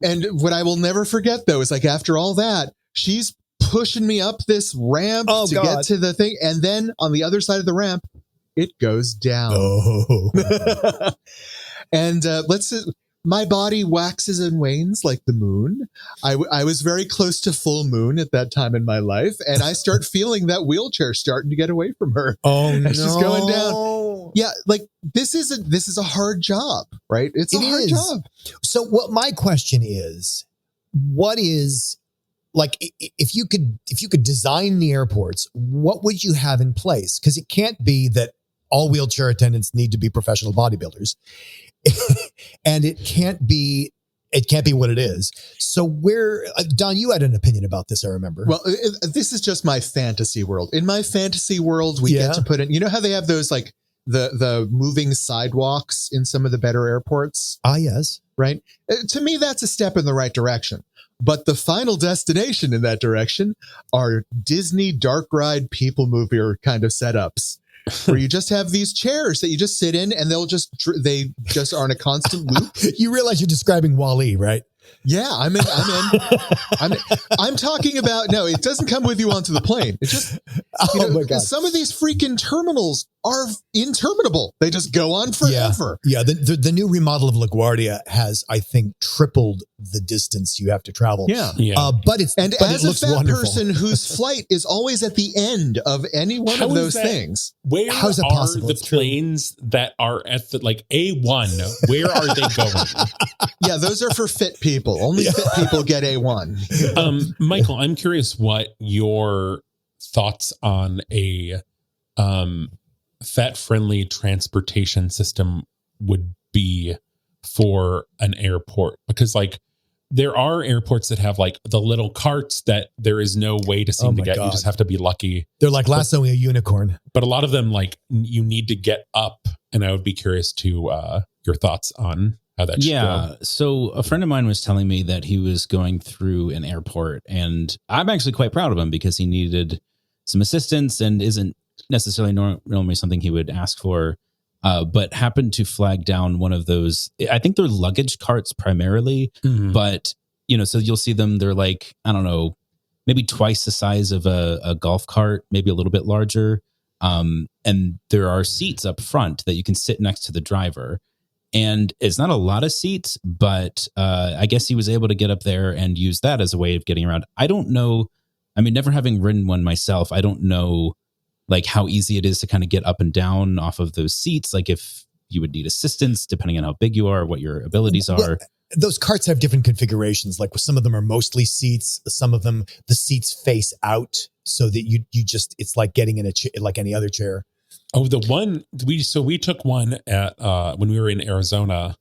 Speaker 2: And what I will never forget though, is like after all that, she's pushing me up this ramp get to the thing. And then on the other side of the ramp, it goes down.
Speaker 3: Oh.
Speaker 2: And my body waxes and wanes like the moon. I was very close to full moon at that time in my life. And I start feeling that wheelchair starting to get away from her.
Speaker 3: Oh, no.
Speaker 2: She's going down. Yeah. Like this is a hard job, right? It's a hard job.
Speaker 3: So what my question is, what is like, if you could design the airports, what would you have in place? Because it can't be that all wheelchair attendants need to be professional bodybuilders. And it can't be what it is. So Don, you had an opinion about this, I remember.
Speaker 2: Well, this is just my fantasy world. In my fantasy world, we get to put in, how they have those like the moving sidewalks in some of the better airports?
Speaker 3: Ah, yes.
Speaker 2: Right. To me, that's a step in the right direction. But the final destination in that direction are Disney dark ride people mover kind of setups. Where you just have these chairs that you just sit in and they just are in a constant loop.
Speaker 3: You realize you're describing WALL-E, right?
Speaker 2: Yeah, I'm talking about, no, it doesn't come with you onto the plane. It's just,
Speaker 3: my God.
Speaker 2: some of these freaking terminals are interminable. They just go on forever.
Speaker 3: Yeah. The new remodel of LaGuardia has, I think, tripled the distance you have to travel.
Speaker 2: Yeah.
Speaker 3: But
Speaker 2: as a fat person whose flight is always at the end of any one of those things.
Speaker 4: Where
Speaker 3: How is it
Speaker 4: are
Speaker 3: possible?
Speaker 4: the planes that are at the A1? Where are they going?
Speaker 2: Yeah, those are for fit people. Only fit people get A1.
Speaker 4: Michael, I'm curious what your thoughts on a fat-friendly transportation system would be for an airport, because there are airports that have the little carts that there is no way to seem to get. God. You just have to be lucky.
Speaker 3: They're like lassoing a unicorn.
Speaker 4: But a lot of them, you need to get up, and I would be curious to your thoughts on how that should go.
Speaker 1: So a friend of mine was telling me that he was going through an airport, and I'm actually quite proud of him because he needed some assistance and isn't necessarily normally something he would ask for, but happened to flag down one of those. I think they're luggage carts primarily, but so you'll see them. They're I don't know, maybe twice the size of a golf cart, maybe a little bit larger. And there are seats up front that you can sit next to the driver. And it's not a lot of seats, but I guess he was able to get up there and use that as a way of getting around. I don't know. I mean, never having ridden one myself, I don't know how easy it is to kind of get up and down off of those seats. If you would need assistance, depending on how big you are, what your abilities are.
Speaker 3: Well, those carts have different configurations. Some of them are mostly seats. Some of them, the seats face out so that you just, it's like getting in a chair, like any other chair.
Speaker 4: Oh, the one we took one at when we were in Arizona,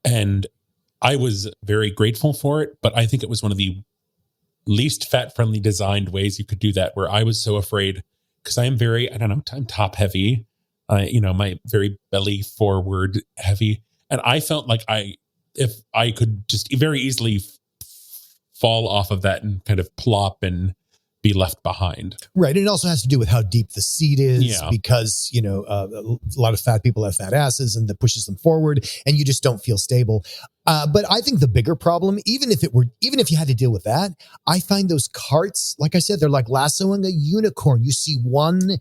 Speaker 4: and I was very grateful for it, but I think it was one of the least fat-friendly designed ways you could do that, where I was so afraid, because I am very, I'm top heavy, my very belly forward heavy. And I felt like if I could just very easily fall off of that and kind of plop and be left behind.
Speaker 3: Right. And it also has to do with how deep the seat is, because, a lot of fat people have fat asses and that pushes them forward and you just don't feel stable. But I think the bigger problem, even if you had to deal with that, I find those carts, like I said, they're like lassoing a unicorn. You see one,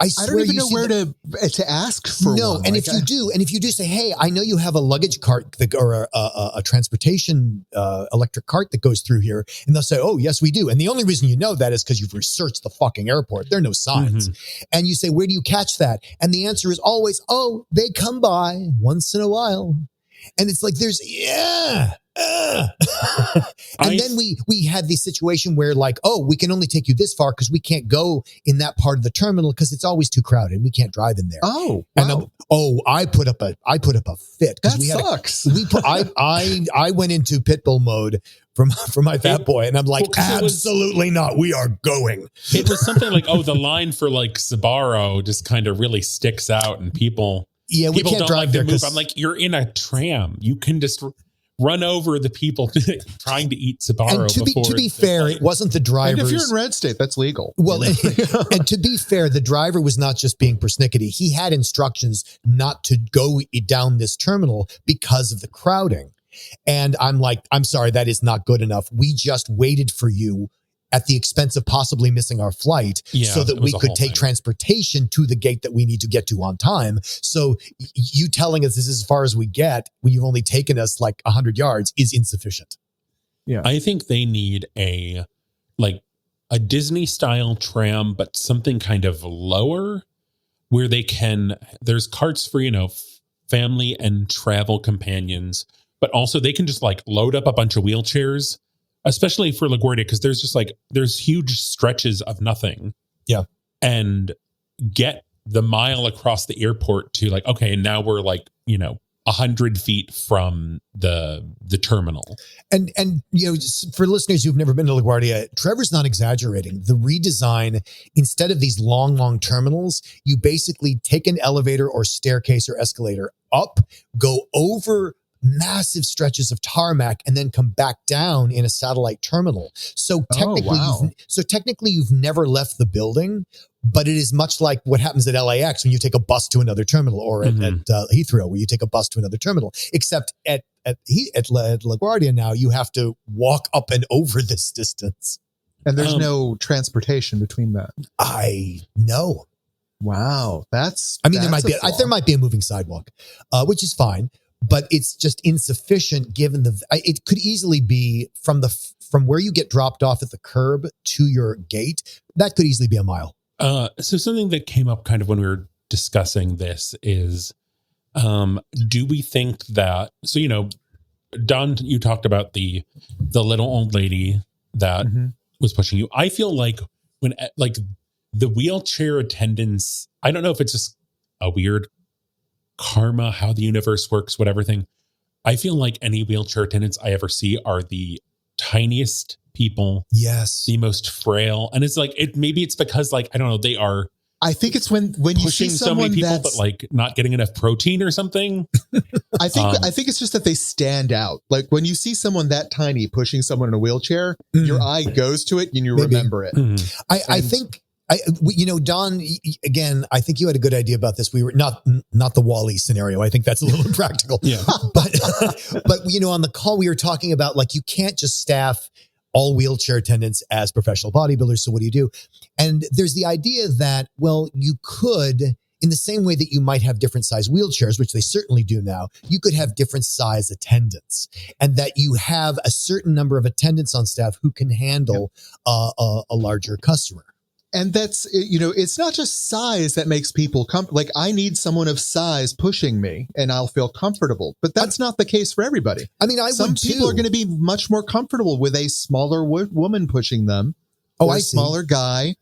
Speaker 3: I
Speaker 2: don't even know where to ask for one.
Speaker 3: No, and if you do say, hey, I know you have a luggage cart or a transportation electric cart that goes through here, and they'll say, oh, yes, we do. And the only reason you know that is because you've researched the fucking airport. There are no signs. And you say, where do you catch that? And the answer is always, oh, they come by once in a while. And it's there's and then we had this situation where we can only take you this far because we can't go in that part of the terminal because it's always too crowded. We can't drive in there.
Speaker 2: Oh, wow.
Speaker 3: And I put up a fit.
Speaker 2: That sucks.
Speaker 3: I went into pit bull mode for my fat boy, and I'm absolutely not. We are going.
Speaker 4: It was something the line for Sbarro just kind of really sticks out, and people
Speaker 3: we can't drive there.
Speaker 4: I'm you're in a tram. You can just run over the people trying to eat Sbarro.
Speaker 3: And to be fair, it wasn't the driver.
Speaker 2: And if you're in red state, that's legal.
Speaker 3: Well, and to be fair, the driver was not just being persnickety. He had instructions not to go down this terminal because of the crowding. And I'm I'm sorry, that is not good enough. We just waited for you at the expense of possibly missing our flight so that we could take transportation to the gate that we need to get to on time. So you telling us this is as far as we get when you've only taken us 100 yards is insufficient.
Speaker 2: Yeah.
Speaker 4: I think they need a Disney style tram, but something kind of lower where there's carts for, family and travel companions, but also they can just load up a bunch of wheelchairs, especially for LaGuardia, because there's just there's huge stretches of nothing.
Speaker 3: Yeah.
Speaker 4: And get the mile across the airport to okay, and now we're 100 feet from the terminal.
Speaker 3: And for listeners who've never been to LaGuardia, Trevor's not exaggerating. The redesign, instead of these long terminals, you basically take an elevator or staircase or escalator up, go over massive stretches of tarmac, and then come back down in a satellite terminal. So technically, you've never left the building, but it is much like what happens at LAX when you take a bus to another terminal, or at Heathrow where you take a bus to another terminal. Except at LaGuardia now, you have to walk up and over this distance,
Speaker 2: and there's no transportation between that.
Speaker 3: I know.
Speaker 2: Wow.
Speaker 3: There might be a moving sidewalk, which is fine, but it's just insufficient given it could easily be from where you get dropped off at the curb to your gate. That could easily be a mile.
Speaker 4: So something that came up kind of when we were discussing this is, do we think that, Don, you talked about the little old lady that was pushing you. I feel like when the wheelchair attendants, I don't know if it's just a weird karma, how the universe works, whatever thing. I feel like any wheelchair attendants I ever see are the tiniest people.
Speaker 3: Yes.
Speaker 4: The most frail. And it's like, maybe it's because I don't know, they are,
Speaker 2: I think it's when you see
Speaker 4: so many people, but not getting enough protein or something.
Speaker 2: I think it's just that they stand out. Like when you see someone that tiny pushing someone in a wheelchair, your eye goes to it and you remember it.
Speaker 3: I think, Don, again, I think you had a good idea about this. We were not the Wall-E scenario. I think that's a little impractical.
Speaker 4: Yeah.
Speaker 3: But on the call, we were talking about you can't just staff all wheelchair attendants as professional bodybuilders. So what do you do? And there's the idea that, you could, in the same way that you might have different size wheelchairs, which they certainly do now, you could have different size attendants, and that you have a certain number of attendants on staff who can handle a larger customer.
Speaker 2: And that's, it's not just size that makes people comfortable. I need someone of size pushing me and I'll feel comfortable, but that's not the case for everybody. Some people are going to be much more comfortable with a smaller woman pushing them. Or a smaller guy.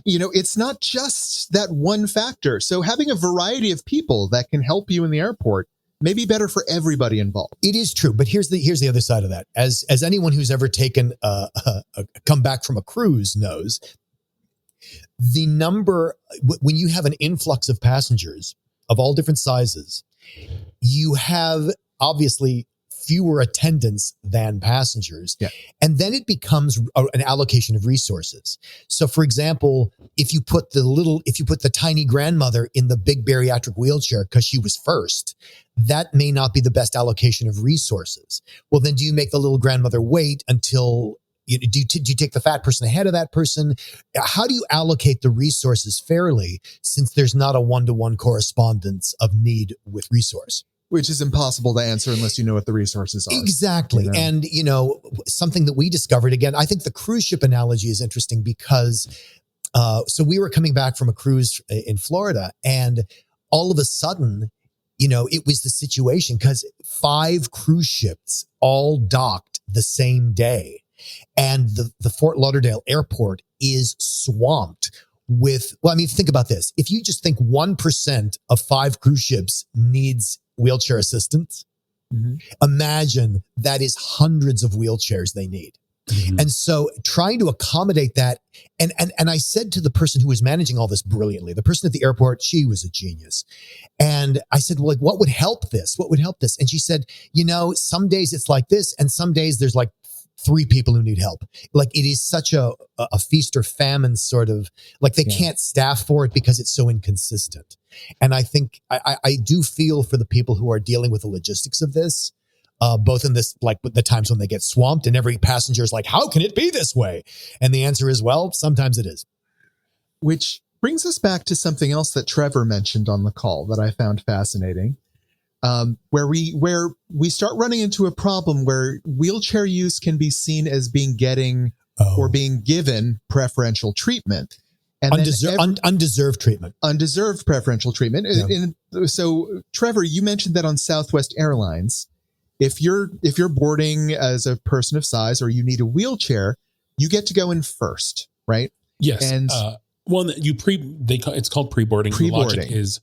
Speaker 2: It's not just that one factor. So having a variety of people that can help you in the airport may be better for everybody involved.
Speaker 3: It is true. But here's the other side of that. As anyone who's ever taken come back from a cruise knows, the number, when you have an influx of passengers of all different sizes, you have obviously fewer attendants than passengers. Yeah. And then it becomes an allocation of resources. So for example, if you put the tiny grandmother in the big bariatric wheelchair because she was first, that may not be the best allocation of resources. Well, then do you make the little grandmother wait until do you take the fat person ahead of that person? How do you allocate the resources fairly, since there's not a one-to-one correspondence of need with resource?
Speaker 2: Which is impossible to answer unless you know what the resources are.
Speaker 3: Exactly. And, something that we discovered, again, I think the cruise ship analogy is interesting because, so we were coming back from a cruise in Florida, and all of a sudden, it was the situation because 5 cruise ships all docked the same day. And the Fort Lauderdale airport is swamped with, think about this. If you just think 1% of 5 cruise ships needs wheelchair assistance, imagine that is hundreds of wheelchairs they need. And so trying to accommodate that. And I said to the person who was managing all this brilliantly, the person at the airport, she was a genius. And I said, well, what would help this? What would help this? And she said, some days it's like this. And some days there's 3 people who need help. It is such a feast or famine sort of, they can't staff for it because it's so inconsistent. And I think I do feel for the people who are dealing with the logistics of this, both in this, the times when they get swamped and every passenger is how can it be this way? And the answer is, well, sometimes it is.
Speaker 2: Which brings us back to something else that Trevor mentioned on the call that I found fascinating. Where we start running into a problem where wheelchair use can be seen as being given preferential treatment. And
Speaker 3: undeserved treatment.
Speaker 2: Undeserved preferential treatment. Yeah. And so, Trevor, you mentioned that on Southwest Airlines, if you're boarding as a person of size or you need a wheelchair, you get to go in first, right?
Speaker 4: Yes. And it's called pre-boarding. The logic is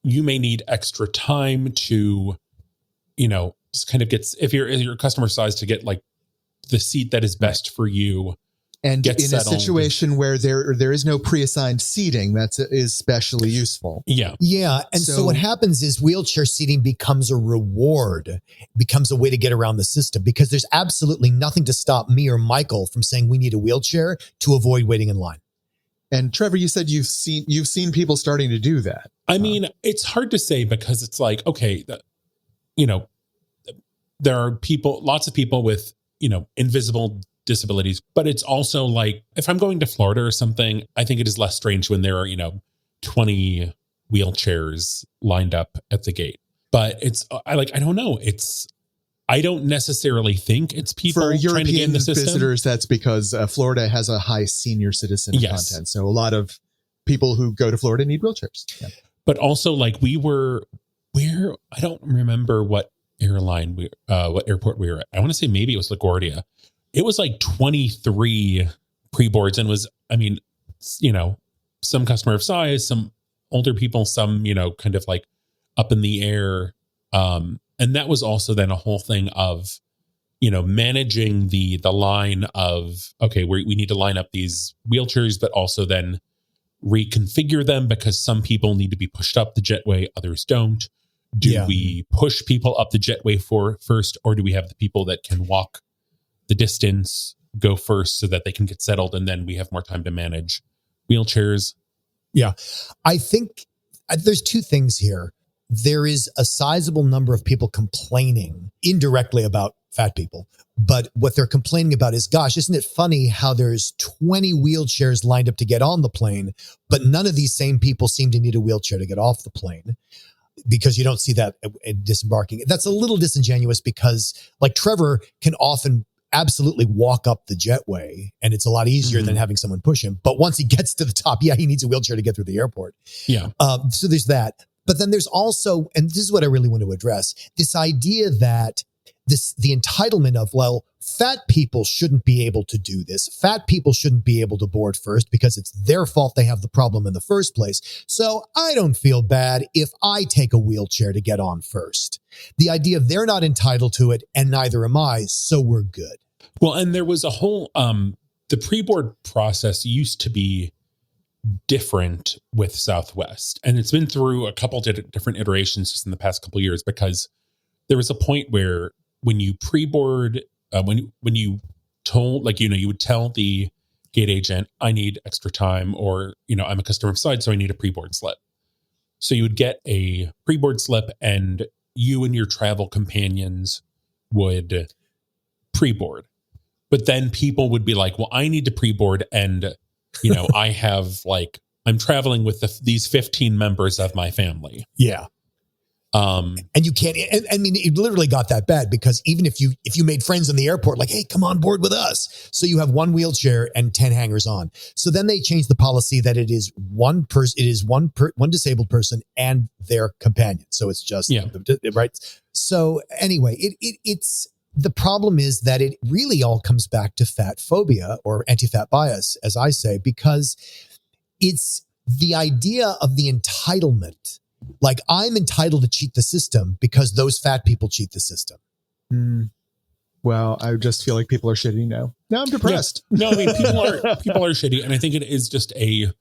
Speaker 4: you may need extra time to, just kind of if your customer size to get the seat that is best for you.
Speaker 2: And in settled. A situation where there is no pre-assigned seating, that is especially useful.
Speaker 4: Yeah.
Speaker 3: Yeah. And so what happens is wheelchair seating becomes a reward, becomes a way to get around the system, because there's absolutely nothing to stop me or Michael from saying we need a wheelchair to avoid waiting in line.
Speaker 2: And Trevor, you said you've seen people starting to do that.
Speaker 4: I mean, it's hard to say because it's okay, there are lots of people with, invisible disabilities, but it's also if I'm going to Florida or something, I think it is less strange when there are, 20 wheelchairs lined up at the gate. But I don't know. I don't necessarily think it's people
Speaker 2: for
Speaker 4: trying to get in the system.
Speaker 2: Visitors. That's because Florida has a high senior citizen content. So a lot of people who go to Florida need wheelchairs. Yeah.
Speaker 4: But also, like, we were where, I don't remember what airline what airport we were at. I want to say maybe it was LaGuardia. It was like 23 pre-boards and was, I mean, some customer of size, some older people, some, kind of like up in the air. And that was also then a whole thing of, managing the line of, okay, we need to line up these wheelchairs, but also then reconfigure them because some people need to be pushed up the jetway, others don't. Do we push people up the jetway first, or do we have the people that can walk the distance go first so that they can get settled, and then we have more time to manage wheelchairs?
Speaker 3: Yeah. I think there's two things here. There is a sizable number of people complaining indirectly about fat people, but what they're complaining about is, gosh, isn't it funny how there's 20 wheelchairs lined up to get on the plane, but none of these same people seem to need a wheelchair to get off the plane, because you don't see that disembarking. That's a little disingenuous because, like, Trevor can often absolutely walk up the jetway and it's a lot easier than having someone push him. But once he gets to the top, he needs a wheelchair to get through the airport.
Speaker 4: Yeah.
Speaker 3: So there's that. But then there's also, and this is what I really want to address, this idea that the entitlement of, well, fat people shouldn't be able to do this. Fat people shouldn't be able to board first because it's their fault they have the problem in the first place. So I don't feel bad if I take a wheelchair to get on first. The idea of they're not entitled to it and neither am I, so we're good.
Speaker 4: Well, and there was a whole, the pre-board process used to be different with Southwest. And it's been through a couple different iterations just in the past couple of years, because there was a point where when you pre-board, when you told, like, you would tell the gate agent, I need extra time, or, I'm a customer side, so I need a pre-board slip. So you would get a pre-board slip and you and your travel companions would pre-board. But then people would be like, well, I need to pre-board, and, I have, like, I'm traveling with these 15 members of my family.
Speaker 3: Yeah. And you can't, I mean, it literally got that bad, because even if you made friends in the airport, like, hey, come on board with us. So you have one wheelchair and 10 hangers on. So then they changed the policy that it is one person, it is one disabled person and their companion. So it's just, right. So anyway, it's, the problem is that it really all comes back to fat phobia, or anti-fat bias, as I say, because it's the idea of the entitlement. Like, I'm entitled to cheat the system because those fat people cheat the system.
Speaker 2: Well, I just feel like people are shitty now. Now I'm depressed.
Speaker 4: Yeah. No, I mean, people are shitty. And I think it is just a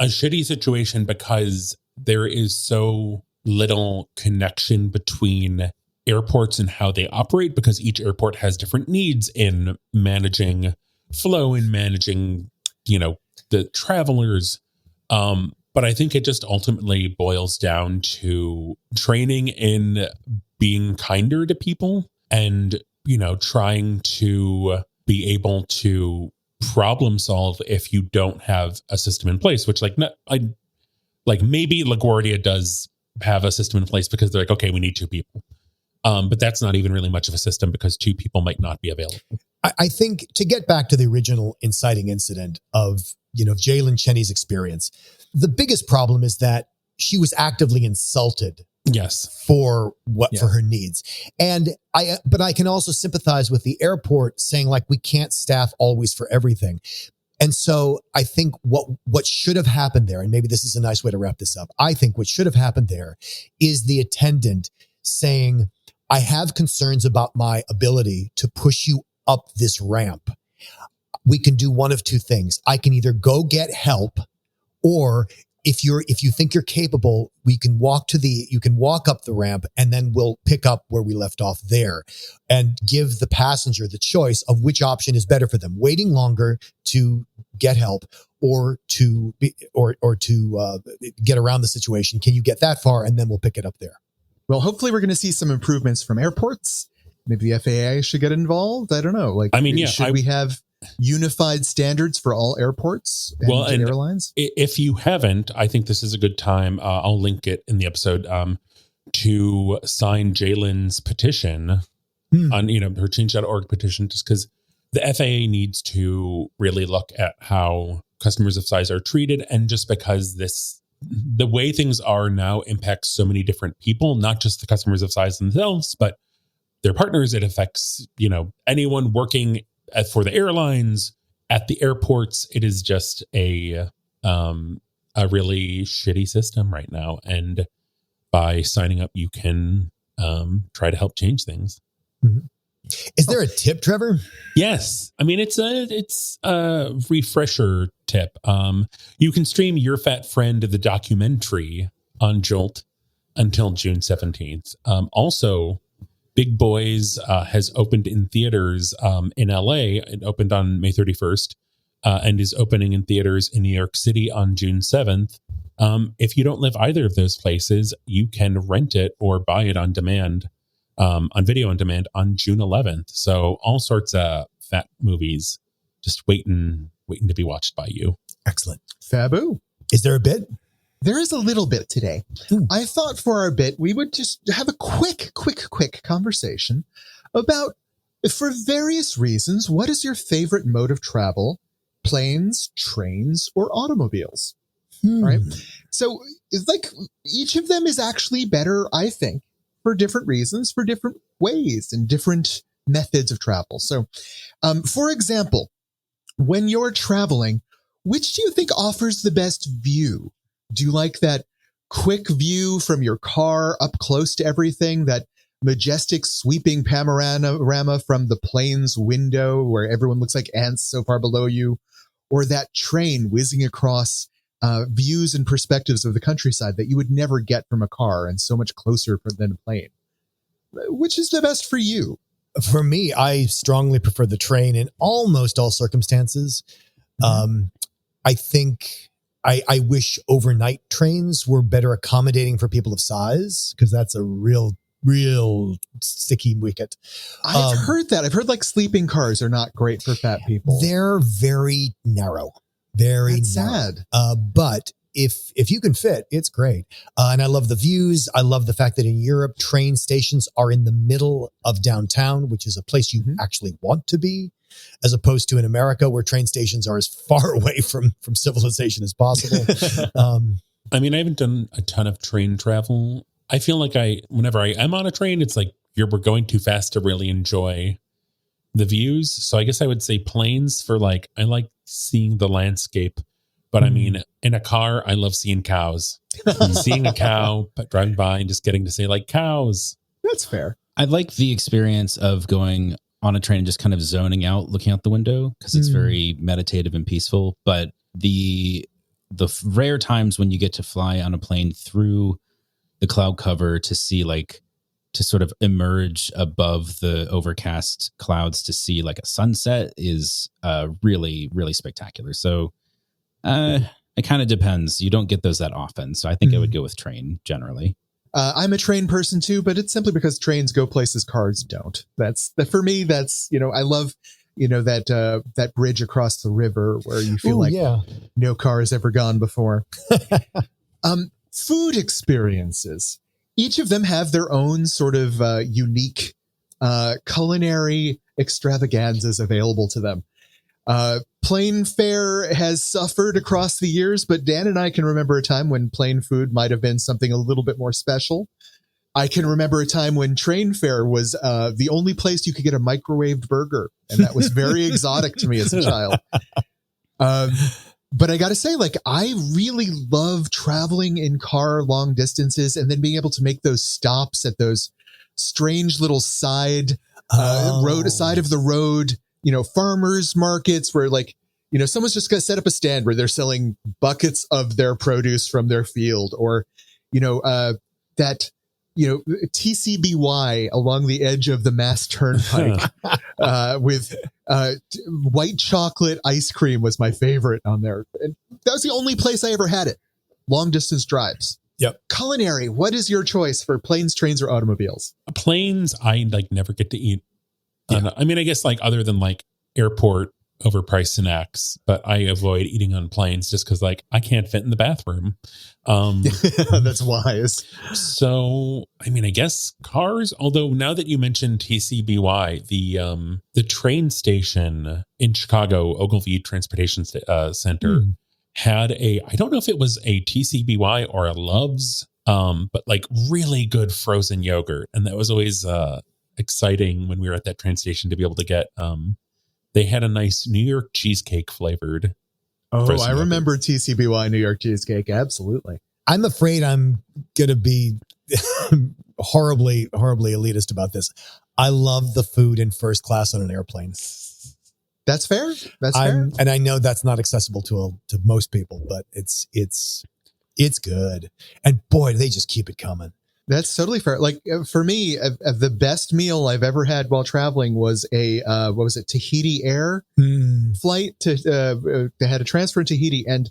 Speaker 4: shitty situation because there is so little connection between airports and how they operate, because each airport has different needs in managing flow and managing, the travelers. But I think it just ultimately boils down to training in being kinder to people and, trying to be able to problem solve if you don't have a system in place, which maybe LaGuardia does have a system in place because they're like, okay, we need 2 people. But that's not even really much of a system because 2 people might not be available.
Speaker 3: I think, to get back to the original inciting incident of, Jalen Cheney's experience, the biggest problem is that she was actively insulted.
Speaker 4: Yes.
Speaker 3: For her needs. But I can also sympathize with the airport saying, like, we can't staff always for everything. And so I think what should have happened there, and maybe this is a nice way to wrap this up, I think what should have happened there is the attendant saying, I have concerns about my ability to push you up this ramp. We can do one of 2 things. I can either go get help, or if you think you're capable, you can walk up the ramp, and then we'll pick up where we left off there, and give the passenger the choice of which option is better for them: waiting longer to get help, or to get around the situation. Can you get that far? And then we'll pick it up there.
Speaker 2: Well, hopefully we're going to see some improvements from airports. Maybe the FAA should get involved. I don't know. Like,
Speaker 4: I mean,
Speaker 2: we have unified standards for all airports and airlines?
Speaker 4: If you haven't, I think this is a good time. I'll link it in the episode to sign Jalen's petition on, her change.org petition, just because the FAA needs to really look at how customers of size are treated. And just because the way things are now impacts so many different people, not just the customers of size themselves, but their partners. It affects, anyone working for the airlines, at the airports. It is just a really shitty system right now. And by signing up, you can try to help change things.
Speaker 3: Mm-hmm. Is there a tip, Trevor?
Speaker 4: Yes. I mean, it's a refresher tip. You can stream Your Fat Friend, the documentary, on Jolt until June 17th. Also, Big Boys has opened in theaters in LA. It opened on May 31st and is opening in theaters in New York City on June 7th. If you don't live either of those places, you can rent it or buy it on demand, on video on demand on June 11th. So all sorts of fat movies just waiting to be watched by you.
Speaker 3: Excellent.
Speaker 2: Fabu.
Speaker 3: Is there a bit?
Speaker 2: There is a little bit today. I thought for our bit, we would just have a quick conversation about, for various reasons, what is your favorite mode of travel? Planes, trains, or automobiles? Right? So it's like each of them is actually better, I think, for different reasons, for different ways and different methods of travel. So, for example, when you're traveling, which do you think offers the best view? Do you like that quick view from your car up close to everything, that majestic sweeping panorama from the plane's window where everyone looks like ants so far below you, or that train whizzing across views and perspectives of the countryside that you would never get from a car and so much closer than a plane? Which is the best for you?
Speaker 3: For me, I strongly prefer the train in almost all circumstances. I think I wish overnight trains were better accommodating for people of size, because that's a real sticky wicket.
Speaker 2: I've heard that. I've heard like sleeping cars are not great for fat people.
Speaker 3: They're very narrow. Very
Speaker 2: sad.
Speaker 3: But if you can fit, it's great. And I love the views. I love the fact that in Europe, train stations are in the middle of downtown, which is a place you actually want to be, as opposed to in America, where train stations are as far away from civilization as possible.
Speaker 4: I mean, I haven't done a ton of train travel. I feel like whenever I am on a train, it's like we're going too fast to really enjoy the views. So I guess I would say planes for I like seeing the landscape. But I mean, in a car, I love seeing cows. Seeing a cow driving by and just getting to say cows.
Speaker 2: That's fair.
Speaker 1: I like the experience of going on a train and just kind of zoning out, looking out the window, because it's very meditative and peaceful. But the rare times when you get to fly on a plane through the cloud cover to see to sort of emerge above the overcast clouds to see a sunset is really, really spectacular. So it kind of depends. You don't get those that often. So I think I would go with train generally.
Speaker 2: I'm a train person too, but it's simply because trains go places cars don't. For me. That's, I love, that bridge across the river where you feel no car has ever gone before. Food experiences. Each of them have their own sort of unique culinary extravaganzas available to them. Plane fare has suffered across the years, but Dan and I can remember a time when plane food might have been something a little bit more special. I can remember a time when train fare was the only place you could get a microwaved burger, and that was very exotic to me as a child. But I got to say, I really love traveling in car long distances and then being able to make those stops at those strange little side of the road, farmers markets where someone's just going to set up a stand where they're selling buckets of their produce from their field, or, that, TCBY along the edge of the Mass Turnpike with white chocolate ice cream was my favorite on there. And that was the only place I ever had it. Long distance drives.
Speaker 3: Yep.
Speaker 2: Culinary. What is your choice for planes, trains, or automobiles?
Speaker 4: Planes, I never get to eat. I mean, I guess other than airport overpriced snacks, but I avoid eating on planes just because, like, I can't fit in the bathroom.
Speaker 2: That's wise.
Speaker 4: So, I mean, I guess cars. Although now that you mentioned TCBY, the train station in Chicago, Ogilvie Transportation Center, had I don't know if it was a TCBY or a Love's, but like really good frozen yogurt, and that was always exciting when we were at that train station to be able to get. They had a nice New York cheesecake flavored.
Speaker 2: Oh, I remember TCBY New York cheesecake. Absolutely.
Speaker 3: I'm afraid I'm going to be horribly elitist about this. I love the food in first class on an airplane.
Speaker 2: That's fair. That's fair.
Speaker 3: And I know that's not accessible to most people, but it's good. And boy, do they just keep it coming.
Speaker 2: That's totally fair. Like for me, the best meal I've ever had while traveling was a Tahiti Air flight they had a transfer to Tahiti, and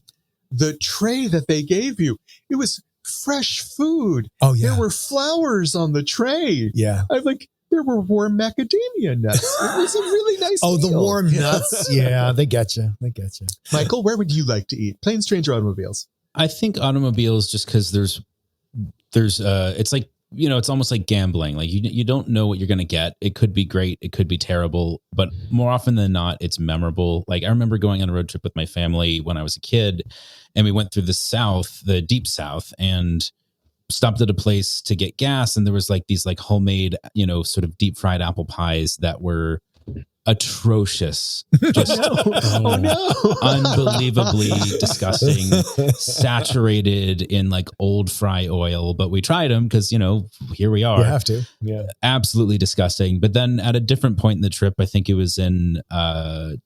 Speaker 2: the tray that they gave you, it was fresh food.
Speaker 3: Oh yeah,
Speaker 2: there were flowers on the tray.
Speaker 3: Yeah,
Speaker 2: I'm like, there were warm macadamia nuts. It was a really nice.
Speaker 3: Oh,
Speaker 2: meal.
Speaker 3: The warm nuts. Yeah, they get you.
Speaker 2: Michael, where would you like to eat? Planes, trains, or automobiles?
Speaker 1: I think automobiles, just because there's it's like, it's almost like gambling. Like you don't know what you're going to get. It could be great. It could be terrible, but more often than not, it's memorable. Like I remember going on a road trip with my family when I was a kid, and we went through the deep South, and stopped at a place to get gas. And there was like these like homemade, sort of deep fried apple pies that were atrocious, just unbelievably disgusting, saturated in like old fry oil. But we tried them because here we are.
Speaker 3: You have to. Yeah,
Speaker 1: absolutely disgusting. But then at a different point in the trip, I think it was in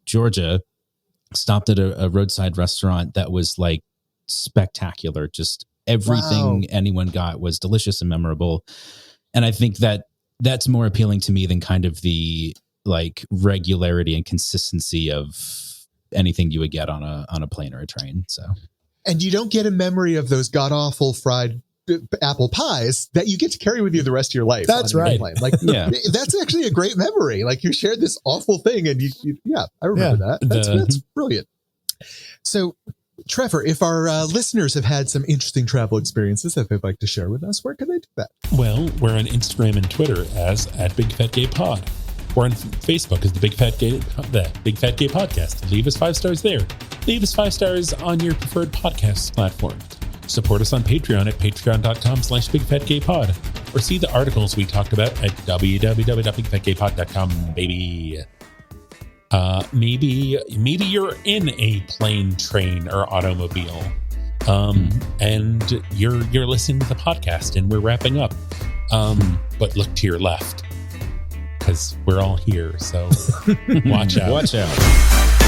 Speaker 1: Georgia, stopped at a roadside restaurant that was like spectacular. Just everything anyone got was delicious and memorable. And I think that's more appealing to me than kind of the like regularity and consistency of anything you would get on a plane or a train. So,
Speaker 2: and you don't get a memory of those god awful fried apple pies that you get to carry with you the rest of your life.
Speaker 3: That's right.
Speaker 2: Like, that's actually a great memory. Like you shared this awful thing, and I remember that. That's brilliant. So, Trevor, if our listeners have had some interesting travel experiences that they'd like to share with us, where can they do that?
Speaker 4: Well, we're on Instagram and Twitter as @BigFatGayPod. We're on Facebook as the Big Fat Gay Podcast. Leave us 5 stars there. Leave us 5 stars on your preferred podcast platform. Support us on Patreon at patreon.com/BigFatGayPod, or see the articles we talked about at www.bigfatgaypod.com, baby. Maybe you're in a plane, train, or automobile, and you're listening to the podcast, and we're wrapping up. But look to your left, because we're all here. So watch out.
Speaker 1: Watch out.